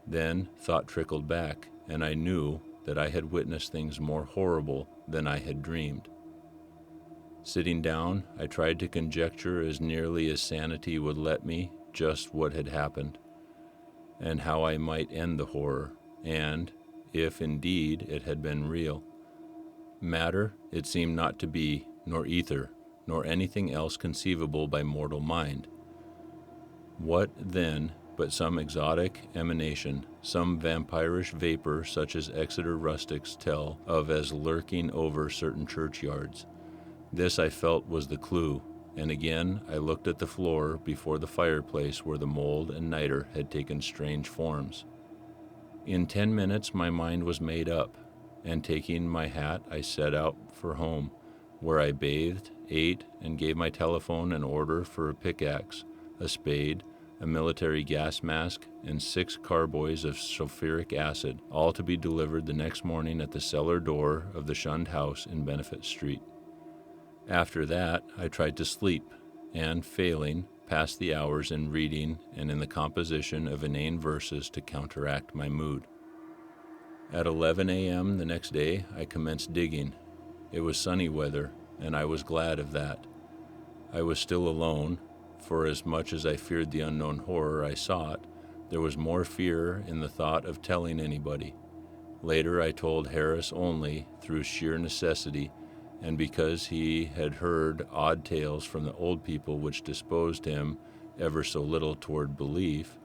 Then thought trickled back, and I knew that I had witnessed things more horrible than I had dreamed. Sitting down, I tried to conjecture as nearly as sanity would let me just what had happened, and how I might end the horror, and if indeed it had been real. Matter it seemed not to be, nor ether, nor anything else conceivable by mortal mind. What, then, but some exotic emanation, some vampirish vapor such as Exeter rustics tell of as lurking over certain churchyards? This I felt was the clue, and again I looked at the floor before the fireplace where the mold and niter had taken strange forms. In 10 minutes my mind was made up, and taking my hat I set out for home, where I bathed, ate, and gave my telephone an order for a pickaxe, a spade, a military gas mask, and 6 carboys of sulfuric acid, all to be delivered the next morning at the cellar door of the Shunned House in Benefit Street. After that I tried to sleep, and, failing, passed the hours in reading and in the composition of inane verses to counteract my mood. At 11 a.m. the next day I commenced digging. It was sunny weather, and I was glad of that. I was still alone, for as much as I feared the unknown horror I sought, there was more fear in the thought of telling anybody. Later I told Harris only through sheer necessity, and because he had heard odd tales from the old people which disposed him ever so little toward belief.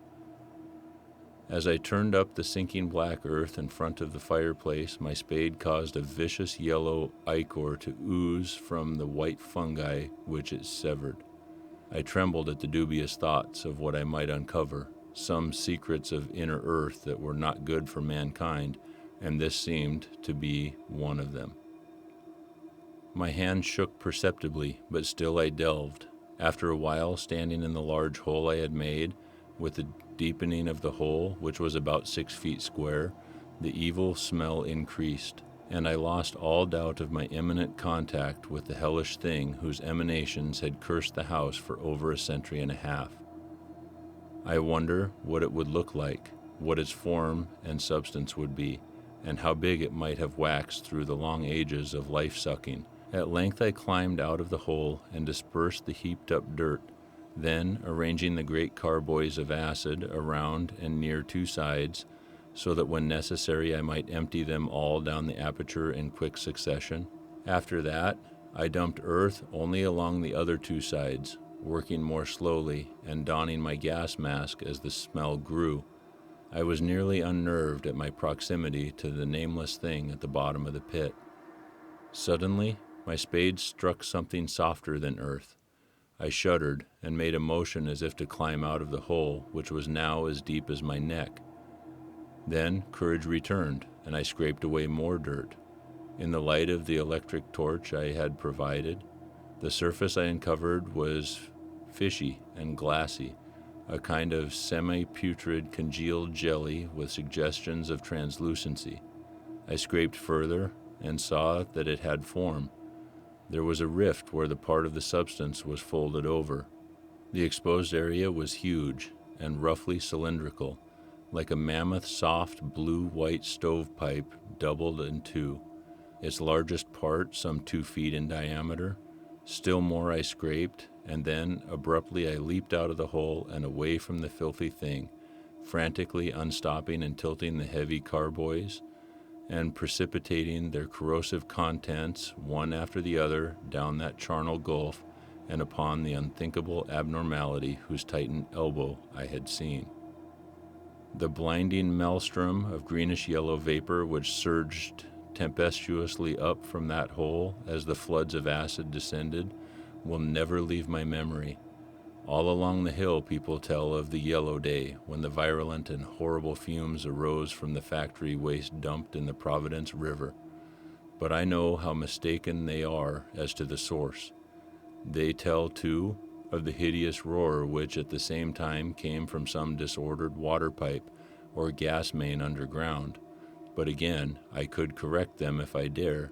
As I turned up the sinking black earth in front of the fireplace, my spade caused a vicious yellow ichor to ooze from the white fungi which it severed. I trembled at the dubious thoughts of what I might uncover, some secrets of inner earth that were not good for mankind, and this seemed to be one of them. My hand shook perceptibly, but still I delved. After a while, standing in the large hole I had made, with the deepening of the hole, which was about 6 feet square, the evil smell increased, and I lost all doubt of my imminent contact with the hellish thing whose emanations had cursed the house for over a century and a half. I wonder what it would look like, what its form and substance would be, and how big it might have waxed through the long ages of life-sucking. At length I climbed out of the hole and dispersed the heaped-up dirt. Then, arranging the great carboys of acid around and near 2 sides, so that when necessary I might empty them all down the aperture in quick succession. After that, I dumped earth only along the other 2 sides, working more slowly and donning my gas mask as the smell grew. I was nearly unnerved at my proximity to the nameless thing at the bottom of the pit. Suddenly, my spade struck something softer than earth. I shuddered and made a motion as if to climb out of the hole, which was now as deep as my neck. Then courage returned, and I scraped away more dirt. In the light of the electric torch I had provided, the surface I uncovered was fishy and glassy, a kind of semi-putrid congealed jelly with suggestions of translucency. I scraped further and saw that it had form. There was a rift where the part of the substance was folded over. The exposed area was huge and roughly cylindrical, like a mammoth soft blue-white stovepipe doubled in 2, its largest part some 2 feet in diameter. Still more I scraped, and then abruptly I leaped out of the hole and away from the filthy thing, frantically unstopping and tilting the heavy carboys, and precipitating their corrosive contents one after the other down that charnel gulf and upon the unthinkable abnormality whose tightened elbow I had seen. The blinding maelstrom of greenish-yellow vapor which surged tempestuously up from that hole as the floods of acid descended will never leave my memory. All along the hill people tell of the yellow day when the virulent and horrible fumes arose from the factory waste dumped in the Providence River. But I know how mistaken they are as to the source. They tell, too, of the hideous roar which at the same time came from some disordered water pipe or gas main underground. But again, I could correct them if I dare.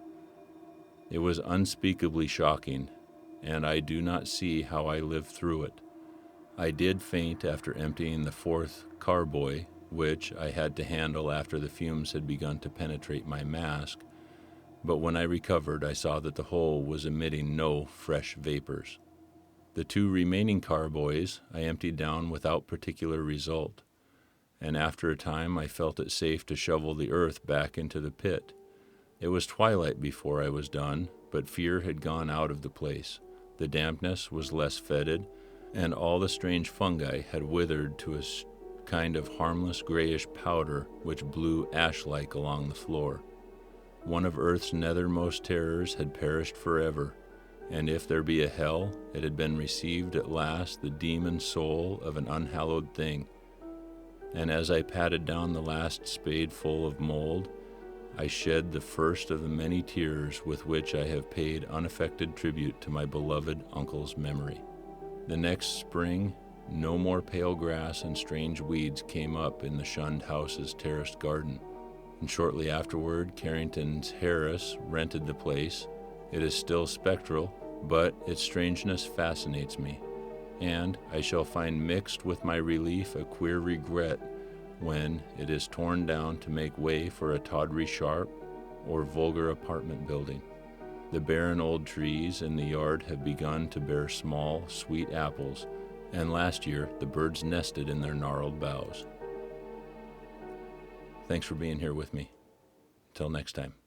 It was unspeakably shocking, and I do not see how I lived through it. I did faint after emptying the 4th carboy, which I had to handle after the fumes had begun to penetrate my mask, but when I recovered I saw that the hole was emitting no fresh vapors. The 2 remaining carboys I emptied down without particular result, and after a time I felt it safe to shovel the earth back into the pit. It was twilight before I was done, but fear had gone out of the place. The dampness was less fetid, and all the strange fungi had withered to a kind of harmless grayish powder which blew ash-like along the floor. One of earth's nethermost terrors had perished forever, and if there be a hell, it had been received at last the demon soul of an unhallowed thing. And as I patted down the last spadeful of mold, I shed the first of the many tears with which I have paid unaffected tribute to my beloved uncle's memory. The next spring, no more pale grass and strange weeds came up in the Shunned House's terraced garden, and shortly afterward Carrington's Harris rented the place. It is still spectral, but its strangeness fascinates me, and I shall find mixed with my relief a queer regret when it is torn down to make way for a tawdry sharp or vulgar apartment building. The barren old trees in the yard have begun to bear small, sweet apples, and last year the birds nested in their gnarled boughs. Thanks for being here with me. Till next time.